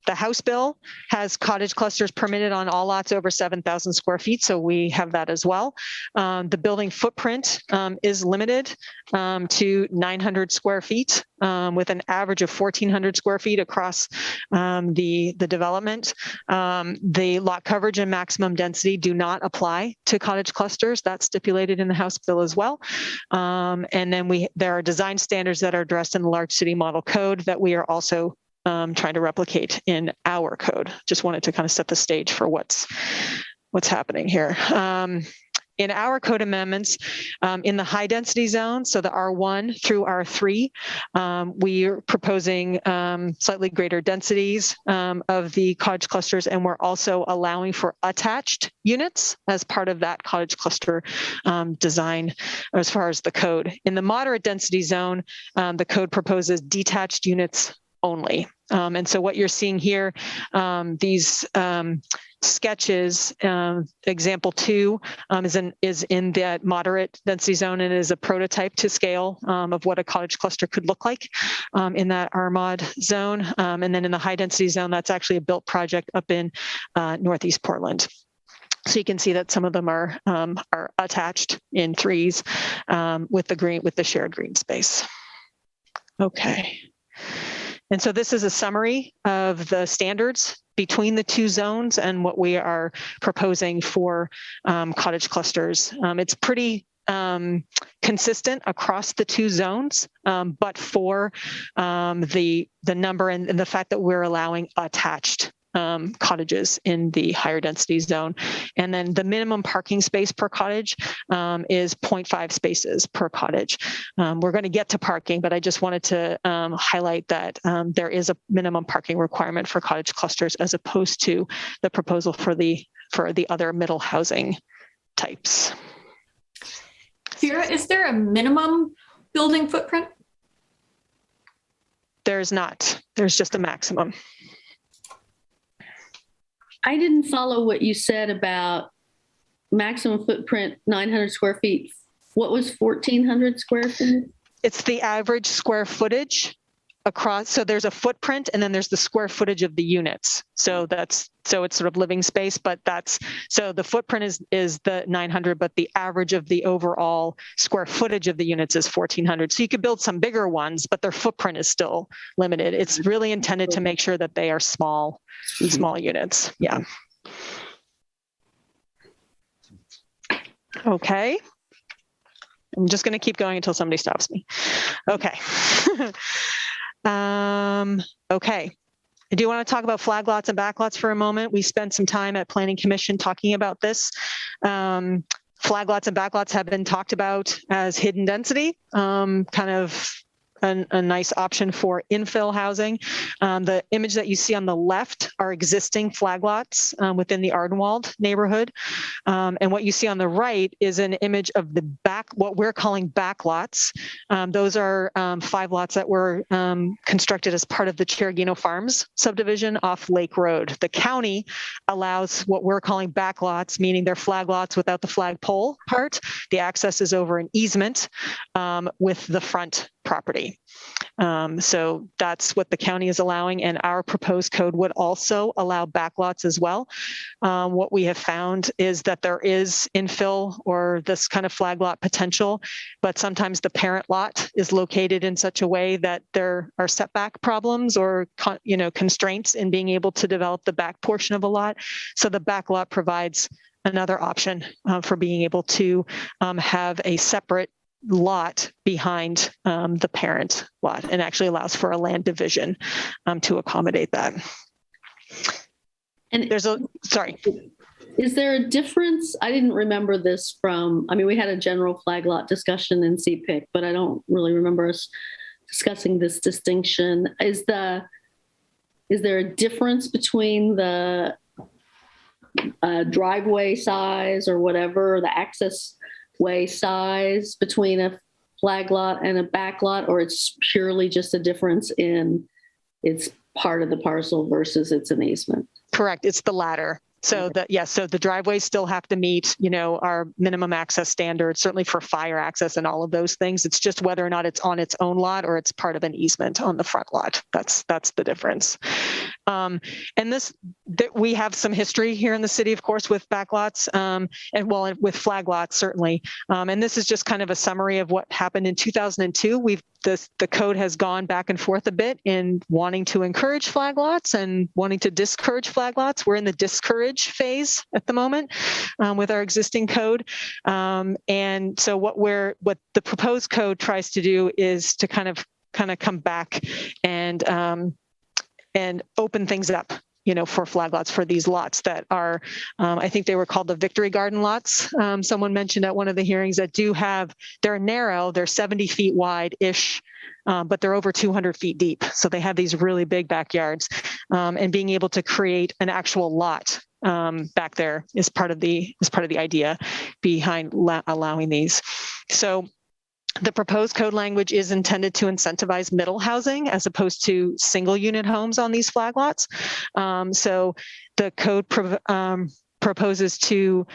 The House bill has cottage clusters permitted on all lots over 7,000 square feet, so we have that as well. The building footprint is limited to 900 square feet, with an average of 1,400 square feet across the development. The lot coverage and maximum density do not apply to cottage clusters. That's stipulated in the House bill as well. And then there are design standards that are addressed in the large city model code that we are also trying to replicate in our code. Just wanted to kind of set the stage for what's happening here. In our code amendments, in the high density zone, so the R1 through R3, we are proposing slightly greater densities of the cottage clusters, and we're also allowing for attached units as part of that cottage cluster design as far as the code. In the moderate density zone, the code proposes detached units only. And so what you're seeing here, these sketches, example 2 is in that moderate density zone and is a prototype to scale of what a cottage cluster could look like in that RMOD zone. And then in the high density zone, that's actually a built project up in Northeast Portland. So you can see that some of them are attached in threes with the shared green space. Okay. And so this is a summary of the standards between the two zones and what we are proposing for cottage clusters. It's pretty consistent across the two zones, but for the number and the fact that we're allowing attached cottages in the higher density zone. And then the minimum parking space per cottage is 0.5 spaces per cottage. We're going to get to parking, but I just wanted to highlight that there is a minimum parking requirement for cottage clusters as opposed to the proposal for the other middle housing types. Vera, is there a minimum building footprint? There's not. There's just a maximum. I didn't follow what you said about maximum footprint, 900 square feet. What was 1,400 square feet? It's the average square footage across. So there's a footprint and then there's the square footage of the units. So it's sort of living space, but so the footprint is the 900, but the average of the overall square footage of the units is 1,400. So you could build some bigger ones, but their footprint is still limited. It's really intended to make sure that they are small units. Yeah. Okay. I'm just going to keep going until somebody stops me. Okay. Okay. I do want to talk about flag lots and back lots for a moment. We spent some time at Planning Commission talking about this. Flag lots and back lots have been talked about as hidden density, kind of a nice option for infill housing. The image that you see on the left are existing flag lots within the Ardenwald neighborhood. And what you see on the right is an image of the what we're calling back lots. Those are 5 lots that were constructed as part of the Cheragino Farms subdivision off Lake Road. The county allows what we're calling back lots, meaning they're flag lots without the flagpole part. The access is over an easement with the front property. So that's what the county is allowing, and our proposed code would also allow backlots as well. What we have found is that there is infill or this kind of flag lot potential, but sometimes the parent lot is located in such a way that there are setback problems or constraints in being able to develop the back portion of a lot. So the back lot provides another option for being able to have a separate lot behind the parent lot, and actually allows for a land division to accommodate that. And sorry. Is there a difference? I didn't remember this we had a general flag lot discussion in CPIC, but I don't really remember us discussing this distinction. Is there a difference between the driveway size or whatever, the access way size between a flag lot and a back lot, or it's purely just a difference in it's part of the parcel versus it's an easement? Correct. It's the latter. So so the driveways still have to meet, our minimum access standards, certainly for fire access and all of those things. It's just whether or not it's on its own lot or it's part of an easement on the front lot. That's the difference. And we have some history here in the city, of course, with backlots, and with flag lots, certainly. And this is just kind of a summary of what happened in 2002. The code has gone back and forth a bit in wanting to encourage flag lots and wanting to discourage flag lots. We're in the discourage phase at the moment with our existing code. And so what the proposed code tries to do is to kind of come back and open things up, for flag lots for these lots that are, I think they were called the Victory Garden lots. Someone mentioned at one of the hearings that they're narrow, they're 70 feet wide-ish, but they're over 200 feet deep. So they have these really big backyards, and being able to create an actual lot back there is part of the idea behind allowing these. So the proposed code language is intended to incentivize middle housing as opposed to single unit homes on these flag lots. So the code proposes to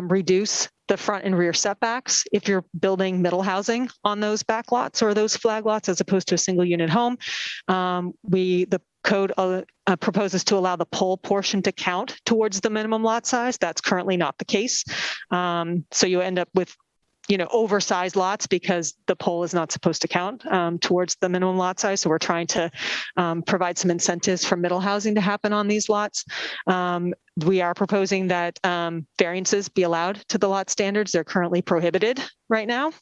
reduce the front and rear setbacks if you're building middle housing on those back lots or those flag lots as opposed to a single unit home. The code proposes to allow the pole portion to count towards the minimum lot size. That's currently not the case. So you end up with oversized lots because the pole is not supposed to count towards the minimum lot size. So we're trying to provide some incentives for middle housing to happen on these lots. We are proposing that variances be allowed to the lot standards. They're currently prohibited right now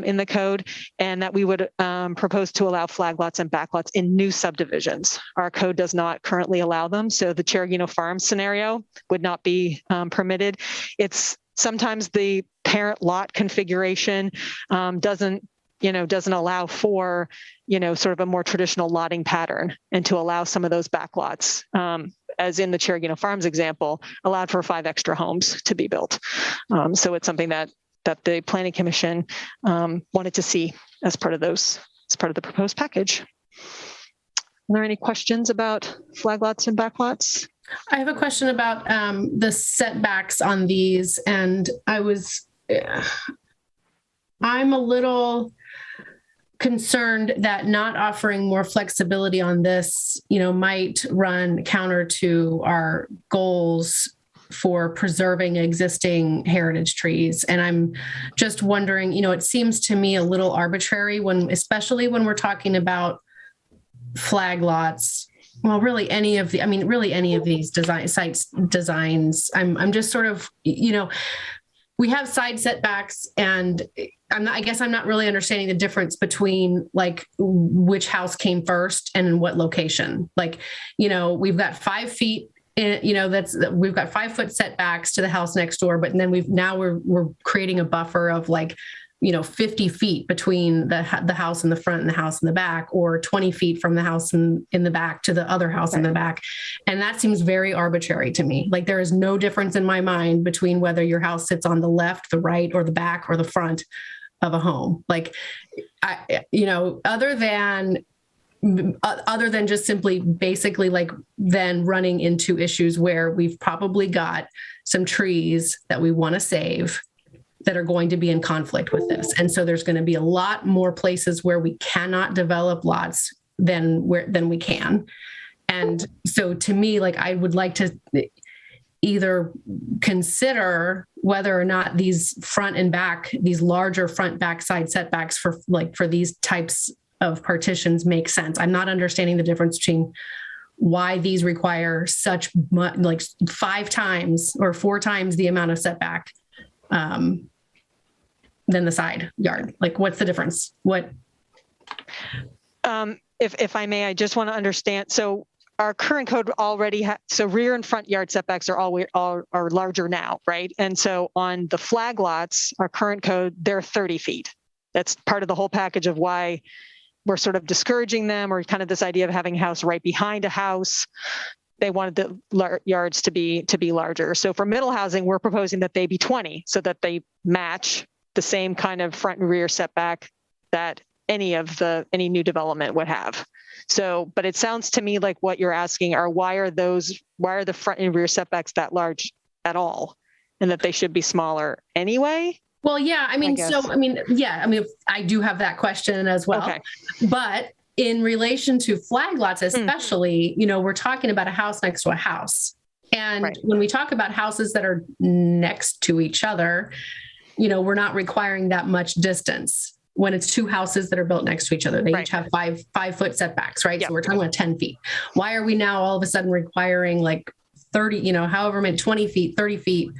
in the code, and that we would propose to allow flag lots and back lots in new subdivisions. Our code does not currently allow them. So the Cheragino Farms scenario would not be permitted. It's sometimes the parent lot configuration doesn't allow for, sort of a more traditional lotting pattern, and to allow some of those back lots, as in the Cheragino Farms example, allowed for 5 extra homes to be built. So it's something that the Planning Commission wanted to see as part of the proposed package. Are there any questions about flag lots and back lots? I have a question about the setbacks on these, and I'm a little concerned that not offering more flexibility on this, might run counter to our goals for preserving existing heritage trees. And I'm just wondering, it seems to me a little arbitrary especially when we're talking about flag lots. Well, really any of these designs. I'm just sort of, we have side setbacks, and I guess I'm not really understanding the difference between like which house came first and in what location. Like, we've got 5 feet, we've got 5 foot setbacks to the house next door, but then we're creating a buffer of like, 50 feet between the house in the front and the house in the back, or 20 feet from the house in the back to the other house in the back. And that seems very arbitrary to me. Like there is no difference in my mind between whether your house sits on the left, the right, or the back, or the front of a home. Like, other than just simply basically like then running into issues where we've probably got some trees that we want to save that are going to be in conflict with this. And so there's going to be a lot more places where we cannot develop lots than we can. And so to me, like I would like to either consider whether or not these front and back, these larger front back side setbacks for these types of partitions make sense. I'm not understanding the difference between why these require such much, like 5 times or 4 times the amount of setback than the side yard. Like, what's the difference? If I may, I just want to understand. So our current code already so rear and front yard setbacks are larger now, right? And so on the flag lots, our current code, they're 30 feet. That's part of the whole package of why we're sort of discouraging them, or kind of this idea of having a house right behind a house. They wanted the yards to be larger. So for middle housing, we're proposing that they be 20, so that they match the same kind of front and rear setback that any new development would have. So, but it sounds to me like what you're asking are why are the front and rear setbacks that large at all, and that they should be smaller anyway? Well, yeah, I do have that question as well. Okay. But in relation to flag lots, especially, we're talking about a house next to a house. And Right. When we talk about houses that are next to each other, we're not requiring that much distance. When it's 2 houses that are built next to each other, they Right. each have 5 foot setbacks, right? Yep. So we're talking about 10 feet. Why are we now all of a sudden requiring like 30, however many, 20 feet, 30 feet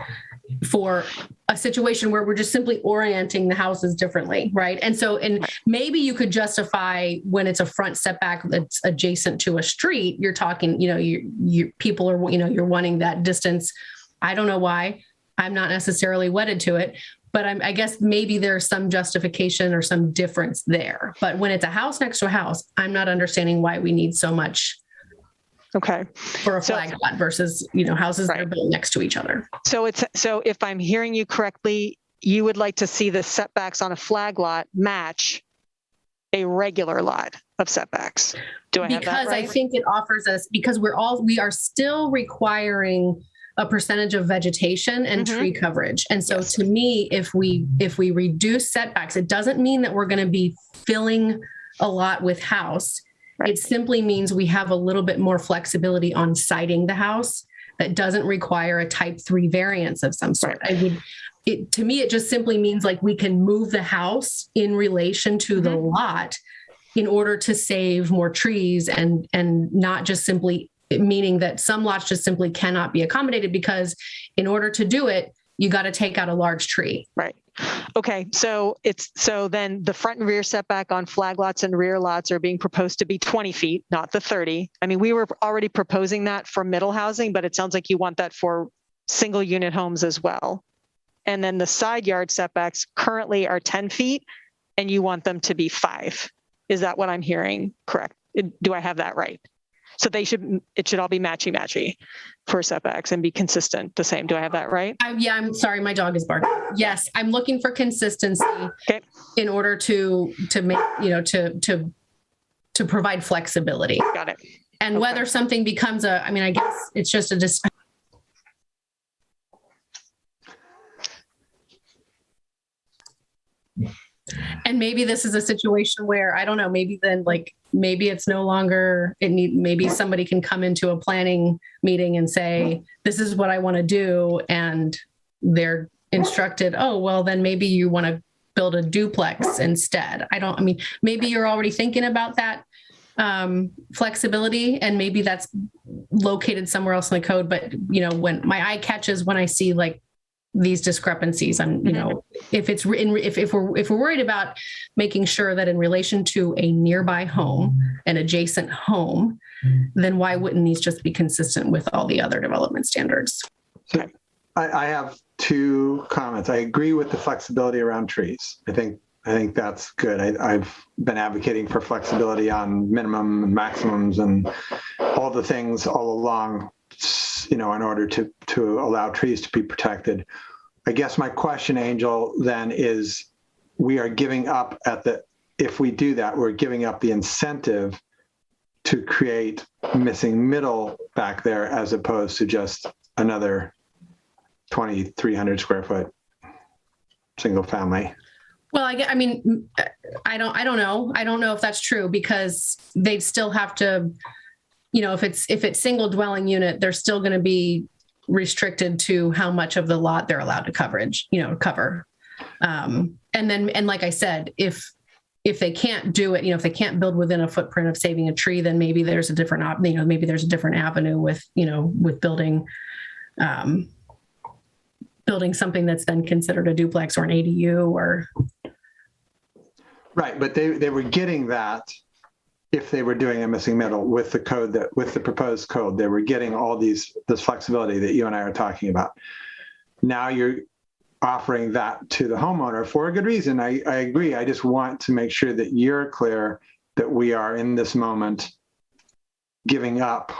for a situation where we're just simply orienting the houses differently, right? And so, maybe you could justify when it's a front setback that's adjacent to a street, you're talking, people are, you're wanting that distance. I don't know why. I'm not necessarily wedded to it, but I guess maybe there's some justification or some difference there. But when it's a house next to a house, I'm not understanding why we need so much Okay. for a flag lot versus, houses that are built next to each other. So if I'm hearing you correctly, you would like to see the setbacks on a flag lot match a regular lot of setbacks. Do I have that right? Because I think it offers us, because we are still requiring a percentage of vegetation and tree coverage. And so to me, if we reduce setbacks, it doesn't mean that we're going to be filling a lot with house. Right. It simply means we have a little bit more flexibility on siting the house that doesn't require a type 3 variance of some sort. Right. to me, it just simply means like we can move the house in relation to the lot in order to save more trees, and not just simply meaning that some lots just simply cannot be accommodated, because in order to do it, you got to take out a large tree. Right. Okay. So then the front and rear setback on flag lots and rear lots are being proposed to be 20 feet, not the 30. I mean, we were already proposing that for middle housing, but it sounds like you want that for single unit homes as well. And then the side yard setbacks currently are 10 feet and you want them to be 5. Is that what I'm hearing? Correct. Do I have that right? So it should all be matchy for setbacks and be consistent, the same. Do I have that right? I'm sorry, my dog is barking. Yes, I'm looking for consistency in order to make, to provide flexibility. Got it. And whether something becomes I guess it's just a and maybe this is a situation where, I don't know, maybe then maybe it's no longer, maybe somebody can come into a planning meeting and say, this is what I want to do. And they're instructed, oh, well, then maybe you want to build a duplex instead. Maybe you're already thinking about that flexibility, and maybe that's located somewhere else in the code. But, when my eye catches when I see these discrepancies, if we're worried about making sure that in relation to a nearby home, an adjacent home, then why wouldn't these just be consistent with all the other development standards? So I have 2 comments. I agree with the flexibility around trees. I think that's good. I've been advocating for flexibility on minimum and maximums and all the things all along, in order to allow trees to be protected. I guess my question, Angel, then is, we are giving up if we do that, we're giving up the incentive to create missing middle back there, as opposed to just another 2,300 square foot single family. Well, I don't know. I don't know if that's true, because they'd still have to, if it's single dwelling unit, they're still going to be restricted to how much of the lot they're allowed to cover. And like I said, if they can't do it, if they can't build within a footprint of saving a tree, then maybe there's a different, avenue with building, building something that's then considered a duplex or an ADU or. Right, but they were getting that if they were doing a missing middle with the code, with the proposed code, they were getting all this flexibility that you and I are talking about. Now you're offering that to the homeowner for a good reason. I agree. I just want to make sure that you're clear that we are in this moment giving up,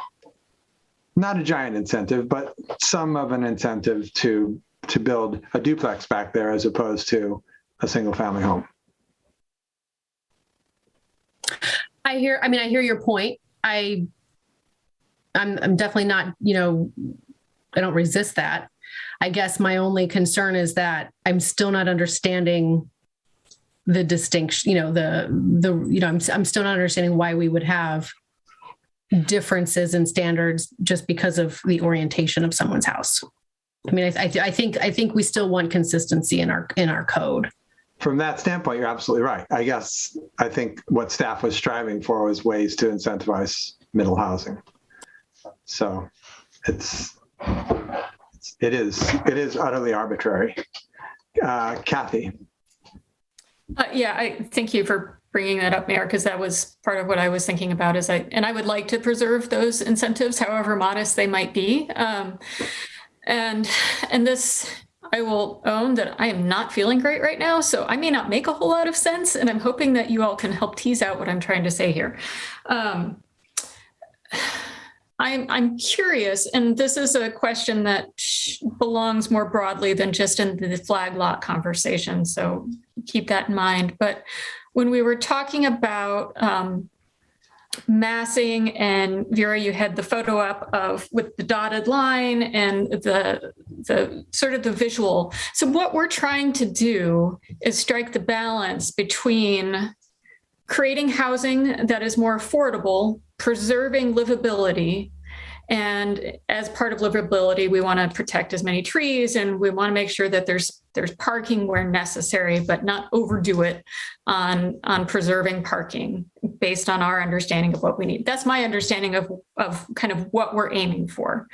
not a giant incentive, but some of an incentive to build a duplex back there as opposed to a single family home. I hear your point. I'm definitely not, I don't resist that. I guess my only concern is that I'm still not understanding the distinction, I'm still not understanding why we would have differences in standards just because of the orientation of someone's house. I think we still want consistency in our code. From that standpoint, you're absolutely right. I think what staff was striving for was ways to incentivize middle housing. So it is utterly arbitrary. Kathy. I thank you for bringing that up, Mayor, because that was part of what I was thinking about. I would like to preserve those incentives, however modest they might be. And this, I will own that I am not feeling great right now, so I may not make a whole lot of sense, and I'm hoping that you all can help tease out what I'm trying to say here. I'm curious, and this is a question that belongs more broadly than just in the flag lot conversation, so keep that in mind. But when we were talking about massing, and Vera, you had the photo up of with the dotted line and the sort of the visual. So what we're trying to do is strike the balance between creating housing that is more affordable, preserving livability, and as part of livability, we want to protect as many trees, and we want to make sure that there's there's parking where necessary, but not overdo it on preserving parking based on our understanding of what we need. That's my understanding of kind of what we're aiming for.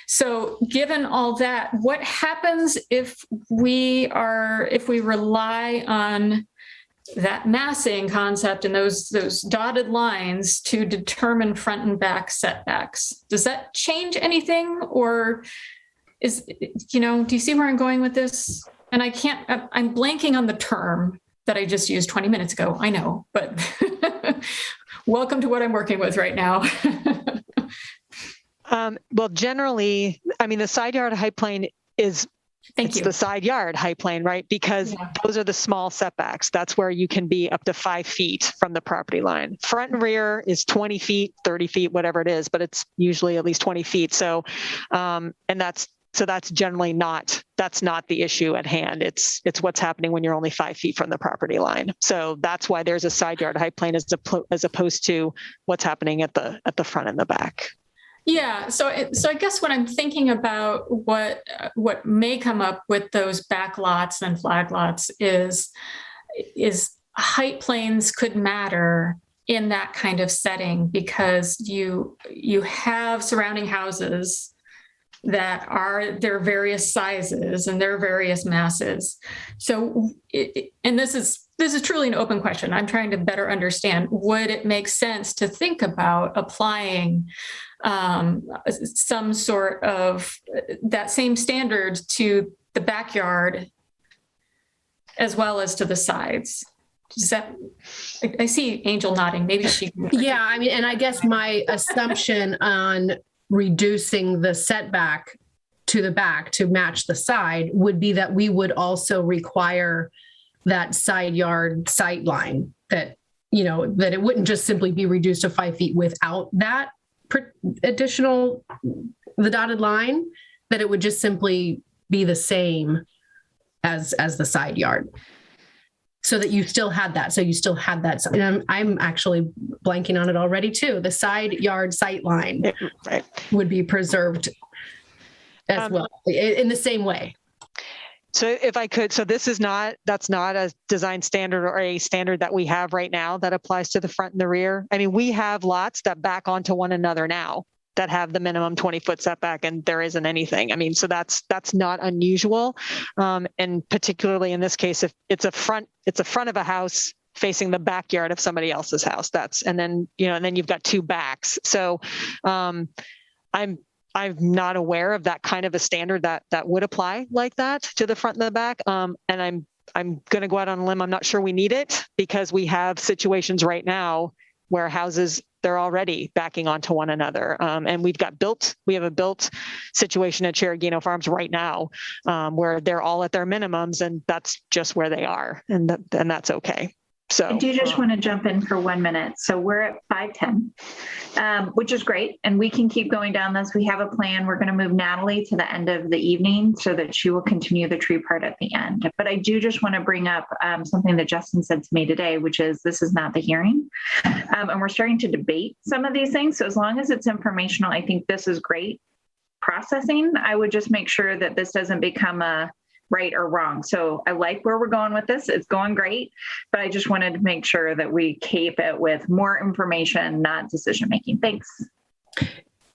So given all that, what happens if we rely on that massing concept and those dotted lines to determine front and back setbacks? Does that change anything, or do you see where I'm going with this? And I'm blanking on the term that I just used 20 minutes ago. I know, but welcome to what I'm working with right now. Well, generally, I mean, the side yard height plane is the side yard height plane, right? Because those are the small setbacks. That's where you can be up to 5 feet from the property line. Front and rear is 20 feet, 30 feet, whatever it is, but it's usually at least 20 feet. So, that's generally not the issue at hand. It's what's happening when you're only 5 feet from the property line. So that's why there's a side yard height plane as opposed to what's happening at the front and the back. Yeah, so I guess when I'm thinking about what may come up with those back lots and flag lots is height planes could matter in that kind of setting, because you have surrounding houses that are their various sizes and their various masses. So, and this is truly an open question. I'm trying to better understand, would it make sense to think about applying some sort of that same standard to the backyard as well as to the sides? I see Angel nodding. Maybe she. Yeah, I mean, and I guess my assumption on reducing the setback to the back to match the side would be that we would also require that side yard sight line, that it wouldn't just simply be reduced to 5 feet without that additional, the dotted line, that it would just simply be the same as the side yard, so that you still had that. So you still had that. And I'm actually blanking on it already too. The side yard sight line would be preserved as well in the same way. So if I could, that's not a design standard or a standard that we have right now that applies to the front and the rear. I mean, we have lots that back onto one another now that have the minimum 20-foot setback, and there isn't anything. I mean, so that's not unusual. And particularly in this case, if it's a front of a house facing the backyard of somebody else's house, and then you've got two backs. So I'm not aware of that kind of a standard that would apply like that to the front and the back. And I'm going to go out on a limb. I'm not sure we need it, because we have situations right now where houses, they're already backing onto one another. And we have a built situation at Cheragino Farms right now where they're all at their minimums, and that's just where they are. And that's okay. So I do just want to jump in for 1 minute. So we're at 5:10, which is great. And we can keep going down this. We have a plan. We're going to move Natalie to the end of the evening so that she will continue the tree part at the end. But I do just want to bring up something that Justin said to me today, which is this is not the hearing. And we're starting to debate some of these things. So as long as it's informational, I think this is great processing. I would just make sure that this doesn't become a right or wrong. So I like where we're going with this. It's going great, but I just wanted to make sure that we keep it with more information, not decision-making. Thanks.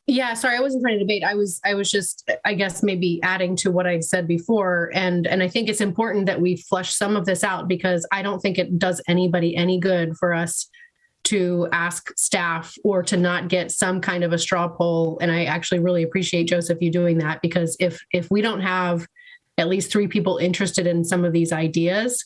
Yeah, sorry, I wasn't trying to debate. I was just, I guess, maybe adding to what I said before. And I think it's important that we flush some of this out, because I don't think it does anybody any good for us to ask staff or to not get some kind of a straw poll. And I actually really appreciate, Joseph, you doing that, because if we don't have at least 3 people interested in some of these ideas,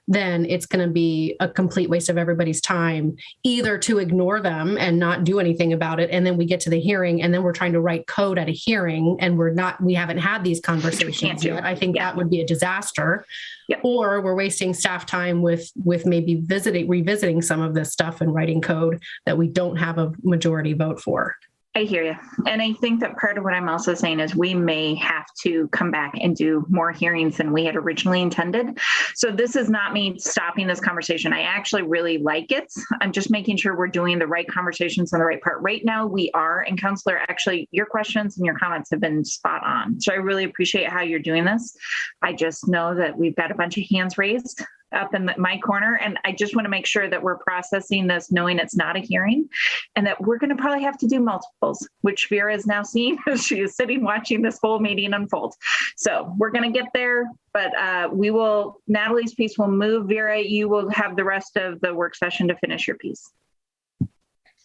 then it's going to be a complete waste of everybody's time, either to ignore them and not do anything about it. And then we get to the hearing and then we're trying to write code at a hearing and we haven't had these conversations yet. I think that would be a disaster. Yep. Or we're wasting staff time with maybe revisiting some of this stuff and writing code that we don't have a majority vote for. I hear you. And I think that part of what I'm also saying is we may have to come back and do more hearings than we had originally intended. So this is not me stopping this conversation. I actually really like it. I'm just making sure we're doing the right conversations on the right part. Right now we are, and Counselor, actually your questions and your comments have been spot on. So I really appreciate how you're doing this. I just know that we've got a bunch of hands raised up in my corner, and I just want to make sure that we're processing this knowing it's not a hearing, and that we're going to probably have to do multiples, which Vera is now seeing as she is sitting watching this whole meeting unfold. So we're going to get there, but we will, Natalie's piece will move. Vera, you will have the rest of the work session to finish your piece.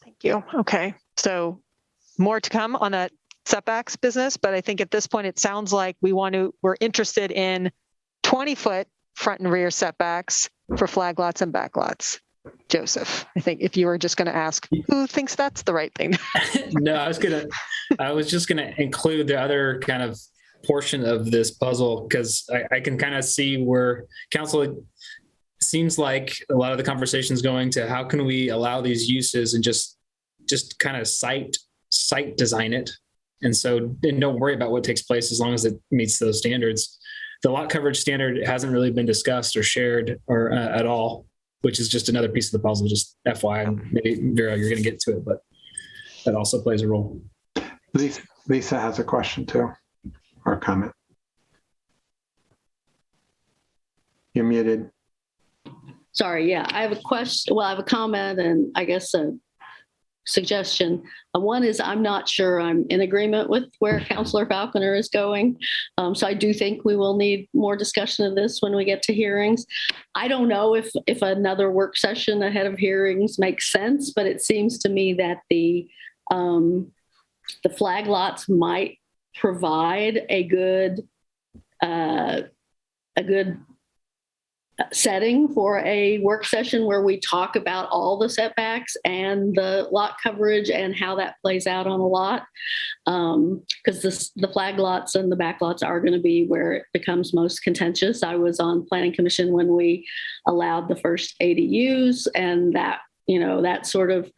Thank you. Okay, so more to come on that setbacks business, but I think at this point it sounds like we're interested in 20-foot front and rear setbacks for flag lots and back lots. Joseph, I think if you were just going to ask, who thinks that's the right thing? No, I was just gonna include the other kind of portion of this puzzle, because I can kind of see where council seems like a lot of the conversations going to how can we allow these uses and just kind of site design it. And don't worry about what takes place as long as it meets those standards. The lot coverage standard hasn't really been discussed or shared or at all, which is just another piece of the puzzle. Just FYI, maybe Vera, you're going to get to it, but that also plays a role. Lisa has a question too, or a comment. You're muted. Sorry, yeah, I have a question. Well, I have a comment and I guess a suggestion. One is I'm not sure I'm in agreement with where Councillor Falconer is going. So I do think we will need more discussion of this when we get to hearings. I don't know if another work session ahead of hearings makes sense, but it seems to me that the flag lots might provide a good setting for a work session where we talk about all the setbacks and the lot coverage and how that plays out on a lot. Because the flag lots and the back lots are going to be where it becomes most contentious. I was on Planning Commission when we allowed the first ADUs, and that sort of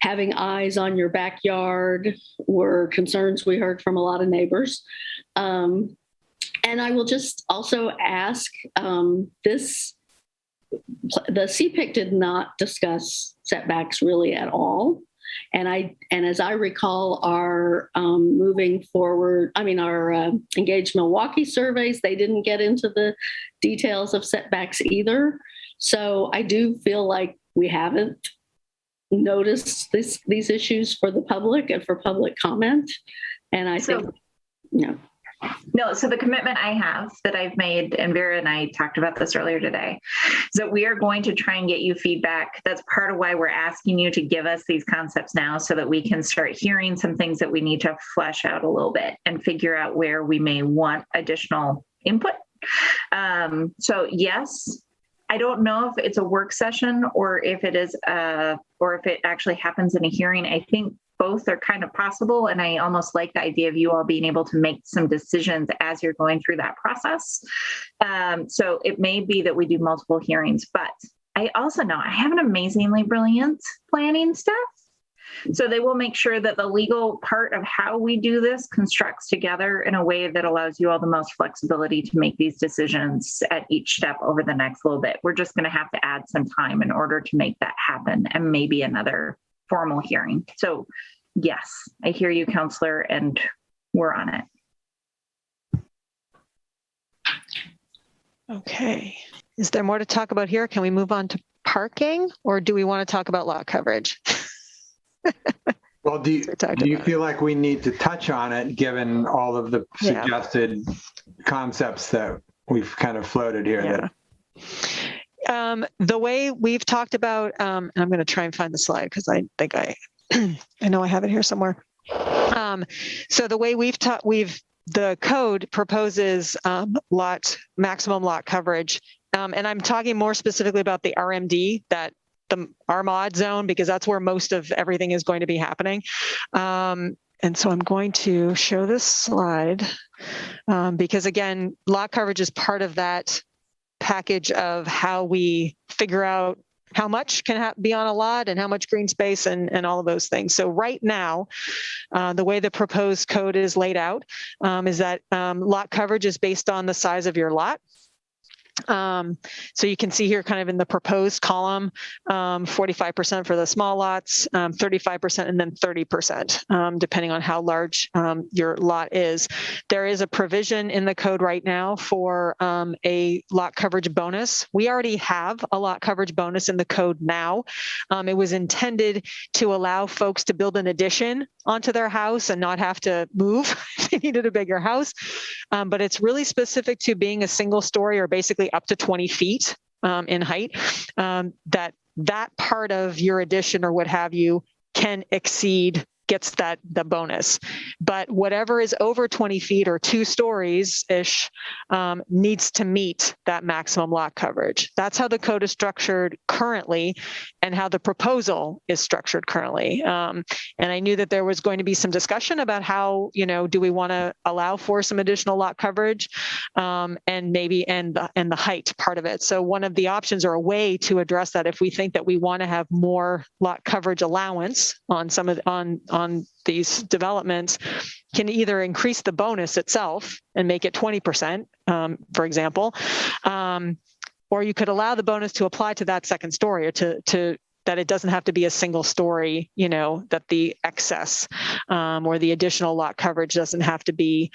having eyes on your backyard were concerns we heard from a lot of neighbors. And I will just also ask the CPIC did not discuss setbacks really at all. And as I recall, our moving forward, our Engage Milwaukee surveys, they didn't get into the details of setbacks either. So I do feel like we haven't noticed these issues for the public and for public comment. And I think, No, so the commitment I have that I've made, and Vera and I talked about this earlier today, is that we are going to try and get you feedback. That's part of why we're asking you to give us these concepts now, so that we can start hearing some things that we need to flesh out a little bit and figure out where we may want additional input. So yes, I don't know if it's a work session or if it is, or if it actually happens in a hearing. I think both are kind of possible. And I almost like the idea of you all being able to make some decisions as you're going through that process. So it may be that we do multiple hearings, but I also know I have an amazingly brilliant planning staff. So they will make sure that the legal part of how we do this constructs together in a way that allows you all the most flexibility to make these decisions at each step over the next little bit. We're just going to have to add some time in order to make that happen, and maybe another formal hearing. So yes, I hear you, Counselor, and we're on it. Okay. Is there more to talk about here? Can we move on to parking, or do we want to talk about lot coverage? Well, do you feel like we need to touch on it, given all of the suggested concepts that we've kind of floated here? Yeah. The way we've talked about, and I'm going to try and find the slide because I think I know I have it here somewhere. So the way the code proposes maximum lot coverage, and I'm talking more specifically about the RMD, our mod zone, because that's where most of everything is going to be happening. And so I'm going to show this slide because, again, lot coverage is part of that package of how we figure out how much can be on a lot and how much green space and all of those things. So right now, the way the proposed code is laid out is that lot coverage is based on the size of your lot. So you can see here kind of in the proposed column, 45% for the small lots, 35%, and then 30%, depending on how large your lot is. There is a provision in the code right now for a lot coverage bonus. We already have a lot coverage bonus in the code now. It was intended to allow folks to build an addition onto their house and not have to move if they needed a bigger house. But it's really specific to being a single story or basically up to 20 feet in height, that part of your addition or what have you can exceed, gets the bonus. But whatever is over 20 feet or 2 stories-ish needs to meet that maximum lot coverage. That's how the code is structured currently and how the proposal is structured currently. And I knew that there was going to be some discussion about how, do we want to allow for some additional lot coverage and maybe and the height part of it. So one of the options or a way to address that, if we think that we want to have more lot coverage allowance on some of on these developments, can either increase the bonus itself and make it 20%, for example, or you could allow the bonus to apply to that second story or to that it doesn't have to be a single story, that the excess or the additional lot coverage doesn't have to be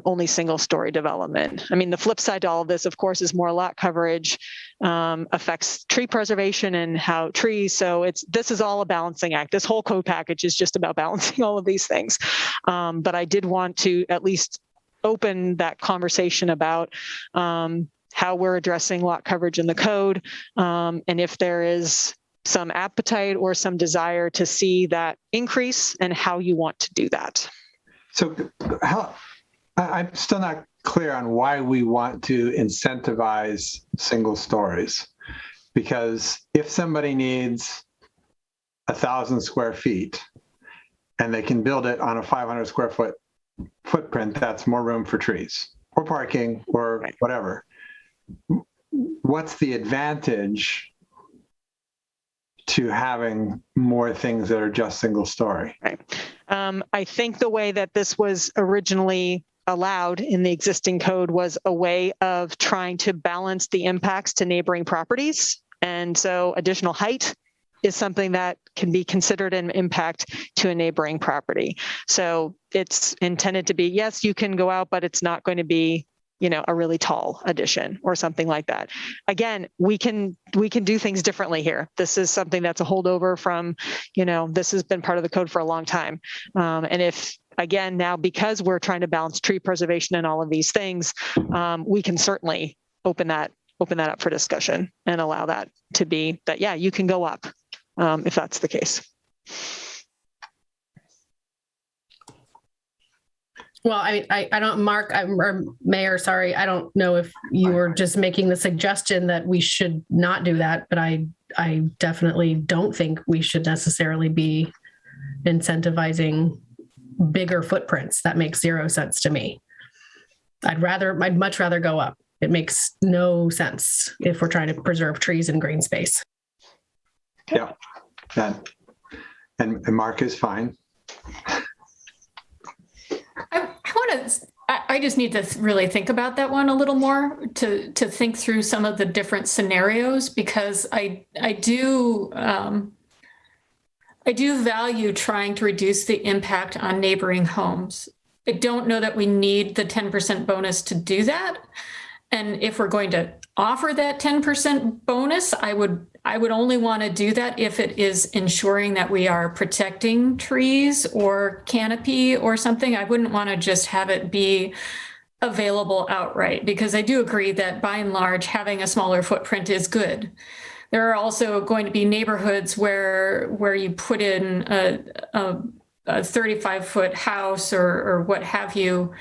only single story development. I mean, the flip side to all of this, of course, is more lot coverage affects tree preservation and how trees. So this is all a balancing act. This whole code package is just about balancing all of these things. But I did want to at least open that conversation about how we're addressing lot coverage in the code, and if there is some appetite or some desire to see that increase and how you want to do that. So I'm still not clear on why we want to incentivize single stories. Because if somebody needs 1,000 square feet and they can build it on a 500 square foot footprint, that's more room for trees or parking or whatever. What's the advantage to having more things that are just single story? Right. I think the way that this was originally allowed in the existing code was a way of trying to balance the impacts to neighboring properties. And so additional height is something that can be considered an impact to a neighboring property. So it's intended to be, yes, you can go out, but it's not going to be a really tall addition or something like that. Again, we can do things differently here. This is something that's a holdover from, this has been part of the code for a long time. And if, again, now because we're trying to balance tree preservation and all of these things, we can certainly open that up for discussion and allow that to be that, yeah, you can go up if that's the case. Well, I don't, Mark, or Mayor, sorry, I don't know if you were just making the suggestion that we should not do that, but I definitely don't think we should necessarily be incentivizing bigger footprints. That makes zero sense to me. I'd much rather go up. It makes no sense if we're trying to preserve trees and green space. Yeah, and Mark is fine. I just need to really think about that one a little more to think through some of the different scenarios, because I do value trying to reduce the impact on neighboring homes. I don't know that we need the 10% bonus to do that. And if we're going to offer that 10% bonus, I would only want to do that if it is ensuring that we are protecting trees or canopy or something. I wouldn't want to just have it be available outright, because I do agree that by and large, having a smaller footprint is good. There are also going to be neighborhoods where you put in a 35-foot house or what have you.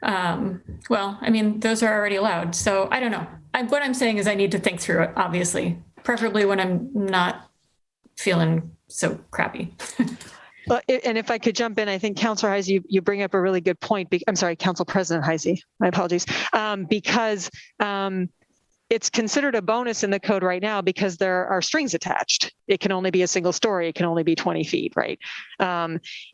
Well, I mean, those are already allowed. So I don't know. What I'm saying is I need to think through it, obviously, preferably when I'm not feeling so crappy. Well, and if I could jump in, I think Councilor Heise, you bring up a really good point. I'm sorry, Council President Heise, my apologies. Because it's considered a bonus in the code right now because there are strings attached. It can only be a single story. It can only be 20 feet, right?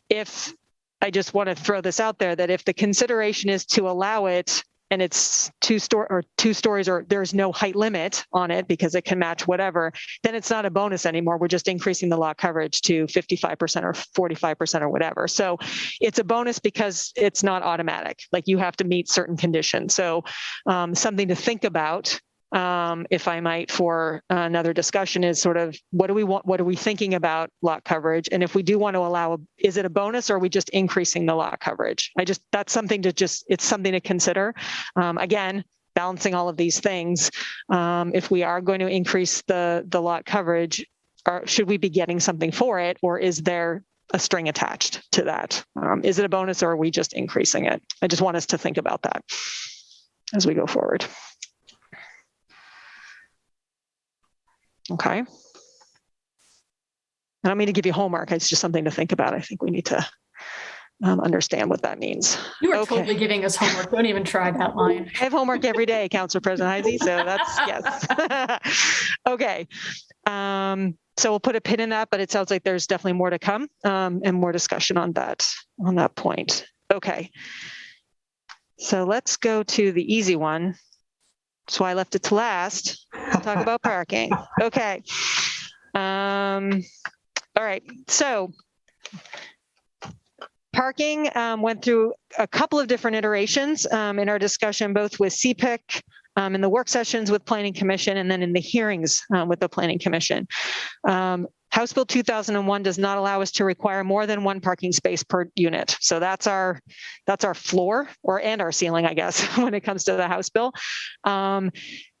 If I just want to throw this out there, that if the consideration is to allow it and it's two stories or there's no height limit on it because it can match whatever, then it's not a bonus anymore. We're just increasing the lot coverage to 55% or 45% or whatever. So it's a bonus because it's not automatic. Like you have to meet certain conditions. So something to think about, if I might, for another discussion is sort of what do we want? What are we thinking about lot coverage? And if we do want to allow, is it a bonus or are we just increasing the lot coverage? That's something to it's something to consider. Again, balancing all of these things. If we are going to increase the lot coverage, should we be getting something for it, or is there a string attached to that? Is it a bonus or are we just increasing it? I just want us to think about that as we go forward. Okay. I don't mean to give you homework. It's just something to think about. I think we need to understand what that means. You are totally giving us homework. Don't even try that line. I have homework every day, Councilor President Heisey, so that's, yes. Okay. So we'll put a pin in that, but it sounds like there's definitely more to come and more discussion on that point. Okay. So let's go to the easy one. That's why I left it to last. Talk about parking. Okay. All right. So parking went through a couple of different iterations in our discussion, both with CPIC, in the work sessions with Planning Commission, and then in the hearings with the Planning Commission. House Bill 2001 does not allow us to require more than one parking space per unit. So that's our floor and our ceiling, I guess, when it comes to the House Bill.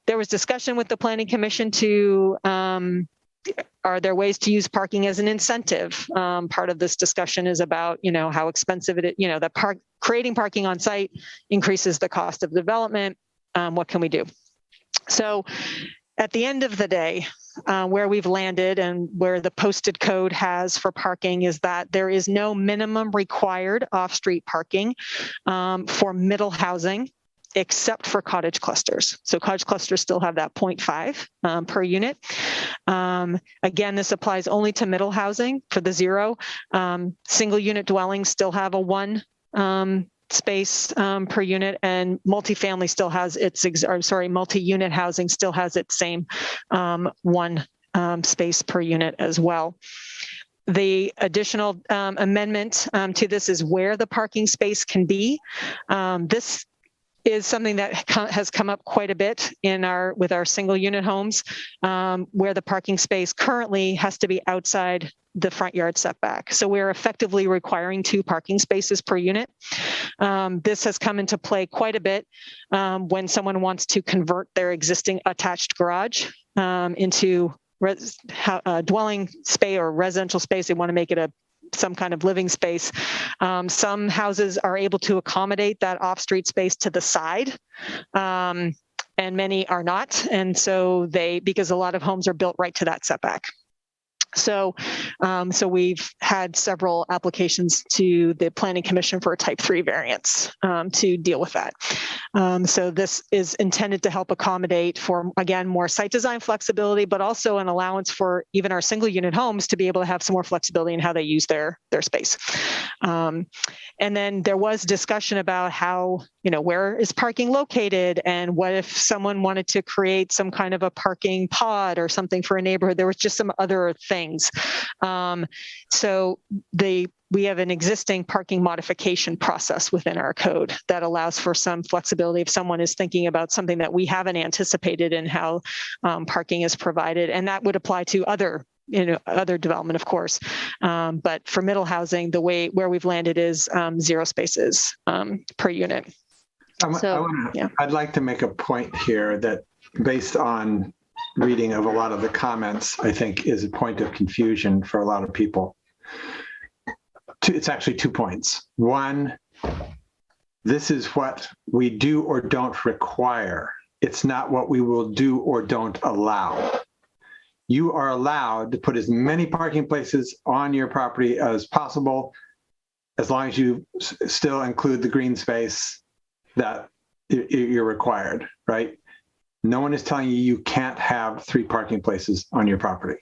There was discussion with the Planning Commission to, are there ways to use parking as an incentive? Part of this discussion is about, how expensive it is, that creating parking on site increases the cost of development. What can we do? So at the end of the day, where we've landed and where the posted code has for parking is that there is no minimum required off-street parking for middle housing, except for cottage clusters. So cottage clusters still have that 0.5 per unit. Again, this applies only to middle housing for the 0. Single unit dwellings still have a 1 space per unit, and multifamily still has multi-unit housing still has its same 1 space per unit as well. The additional amendment to this is where the parking space can be. This is something that has come up quite a bit with our single unit homes, where the parking space currently has to be outside the front yard setback. So we're effectively requiring 2 parking spaces per unit. This has come into play quite a bit when someone wants to convert their existing attached garage into dwelling space or residential space. They want to make it some kind of living space. Some houses are able to accommodate that off-street space to the side, and many are not. And so because a lot of homes are built right to that setback. So we've had several applications to the Planning Commission for a Type 3 variance to deal with that. So this is intended to help accommodate for, again, more site design flexibility, but also an allowance for even our single unit homes to be able to have some more flexibility in how they use their space. And then there was discussion about how, where is parking located, and what if someone wanted to create some kind of a parking pod or something for a neighborhood. There was just some other things. So we have an existing parking modification process within our code that allows for some flexibility if someone is thinking about something that we haven't anticipated in how parking is provided. And that would apply to other development, of course. But for middle housing, where we've landed is 0 spaces per unit. I'd like to make a point here that, based on reading of a lot of the comments, I think is a point of confusion for a lot of people. It's actually 2 points. One, this is what we do or don't require. It's not what we will do or don't allow. You are allowed to put as many parking places on your property as possible, as long as you still include the green space that you're required, right? No one is telling you you can't have 3 parking places on your property.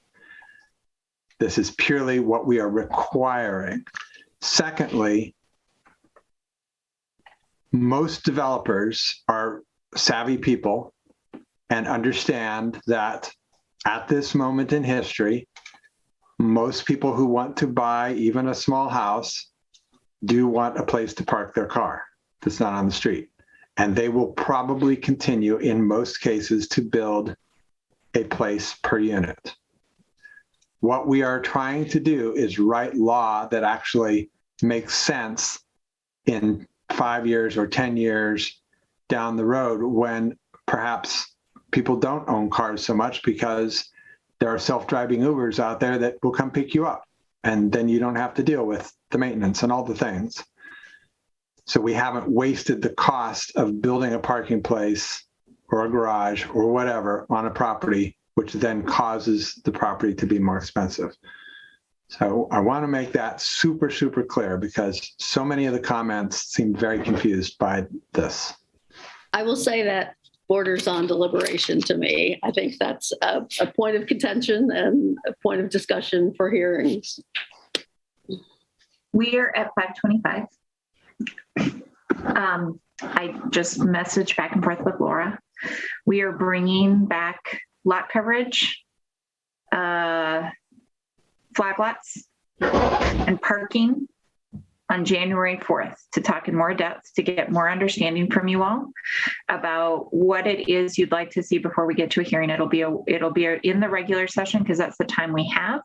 This is purely what we are requiring. Secondly, most developers are savvy people and understand that at this moment in history, most people who want to buy even a small house do want a place to park their car that's not on the street. And they will probably continue in most cases to build a place per unit. What we are trying to do is write law that actually makes sense in 5 years or 10 years down the road when perhaps people don't own cars so much because there are self-driving Ubers out there that will come pick you up. And then you don't have to deal with the maintenance and all the things. So we haven't wasted the cost of building a parking place or a garage or whatever on a property, which then causes the property to be more expensive. So I want to make that super, super clear because so many of the comments seem very confused by this. I will say that borders on deliberation to me. I think that's a point of contention and a point of discussion for hearings. We are at 5:25. I just messaged back and forth with Laura. We are bringing back lot coverage, flag lots, and parking on January 4th to talk in more depth, to get more understanding from you all about what it is you'd like to see before we get to a hearing. It'll be in the regular session because that's the time we have.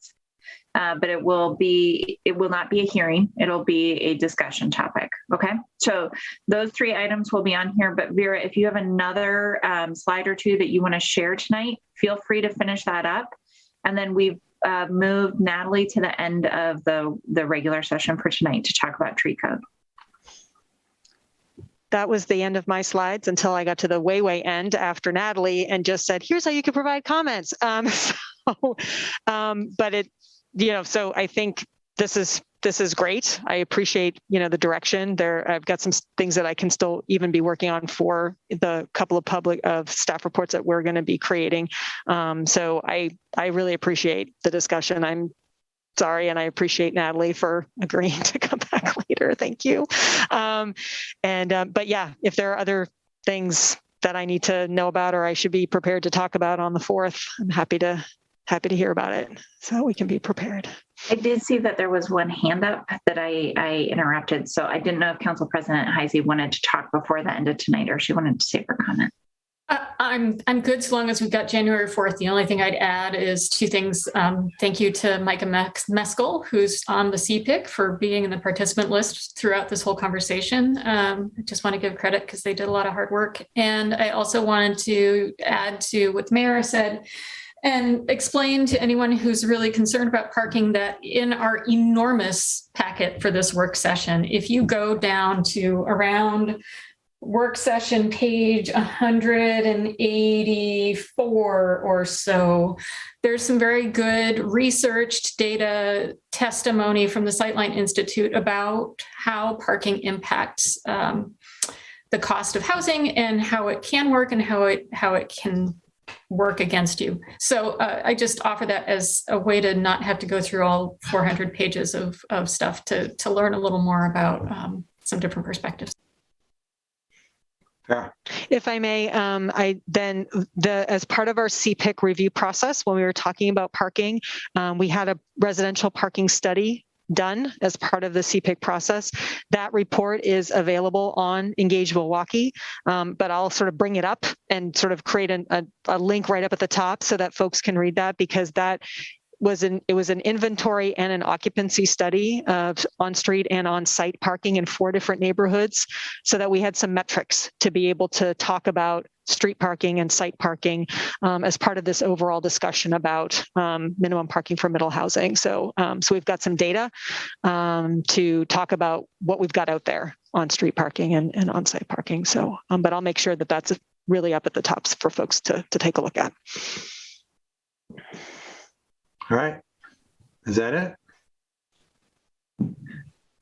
But it will not be a hearing. It'll be a discussion topic. Okay. So those 3 items will be on here. But Vera, if you have another slide or 2 that you want to share tonight, feel free to finish that up. And then we've moved Natalie to the end of the regular session for tonight to talk about tree code. That was the end of my slides until I got to the way end after Natalie and just said, here's how you can provide comments. But it, so I think this is great. I appreciate, the direction there. I've got some things that I can still even be working on for the couple of staff reports that we're going to be creating. So I really appreciate the discussion. I'm sorry, and I appreciate Natalie for agreeing to come back later. Thank you. But yeah, if there are other things that I need to know about or I should be prepared to talk about on the 4th, I'm happy to hear about it so we can be prepared. I did see that there was one hand up that I interrupted. So I didn't know if Council President Heisey wanted to talk before the end of tonight or she wanted to save her comment. I'm good so long as we've got January 4th. The only thing I'd add is 2 things. Thank you to Micah Meskel, who's on the CPIC, for being in the participant list throughout this whole conversation. I just want to give credit because they did a lot of hard work. And I also wanted to add to what the mayor said and explain to anyone who's really concerned about parking that in our enormous packet for this work session, if you go down to around work session page 184 or so, there's some very good researched data testimony from the Sightline Institute about how parking impacts the cost of housing and how it can work and how it can work against you. So I just offer that as a way to not have to go through all 400 pages of stuff to learn a little more about some different perspectives. Yeah. If I may, as part of our CPIC review process, when we were talking about parking, we had a residential parking study done as part of the CPIC process. That report is available on Engage Milwaukee, but I'll sort of bring it up and sort of create a link right up at the top so that folks can read that, because it was an inventory and an occupancy study of on-street and on-site parking in 4 different neighborhoods, so that we had some metrics to be able to talk about street parking and site parking as part of this overall discussion about minimum parking for middle housing. So we've got some data to talk about what we've got out there on street parking and on-site parking. So, but I'll make sure that that's really up at the top for folks to take a look at. All right. Is that it?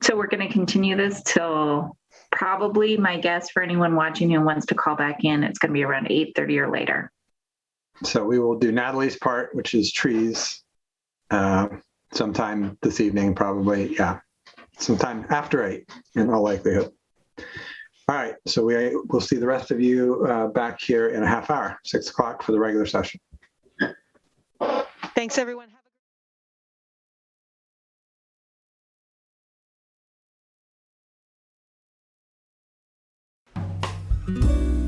So we're going to continue this till probably my guess for anyone watching who wants to call back in, it's going to be around 8:30 or later. So we will do Natalie's part, which is trees, sometime this evening, probably. Yeah, sometime after 8 in all likelihood. All right, so we'll see the rest of you back here in a half hour, 6 o'clock for the regular session. Thanks, everyone. Thank you.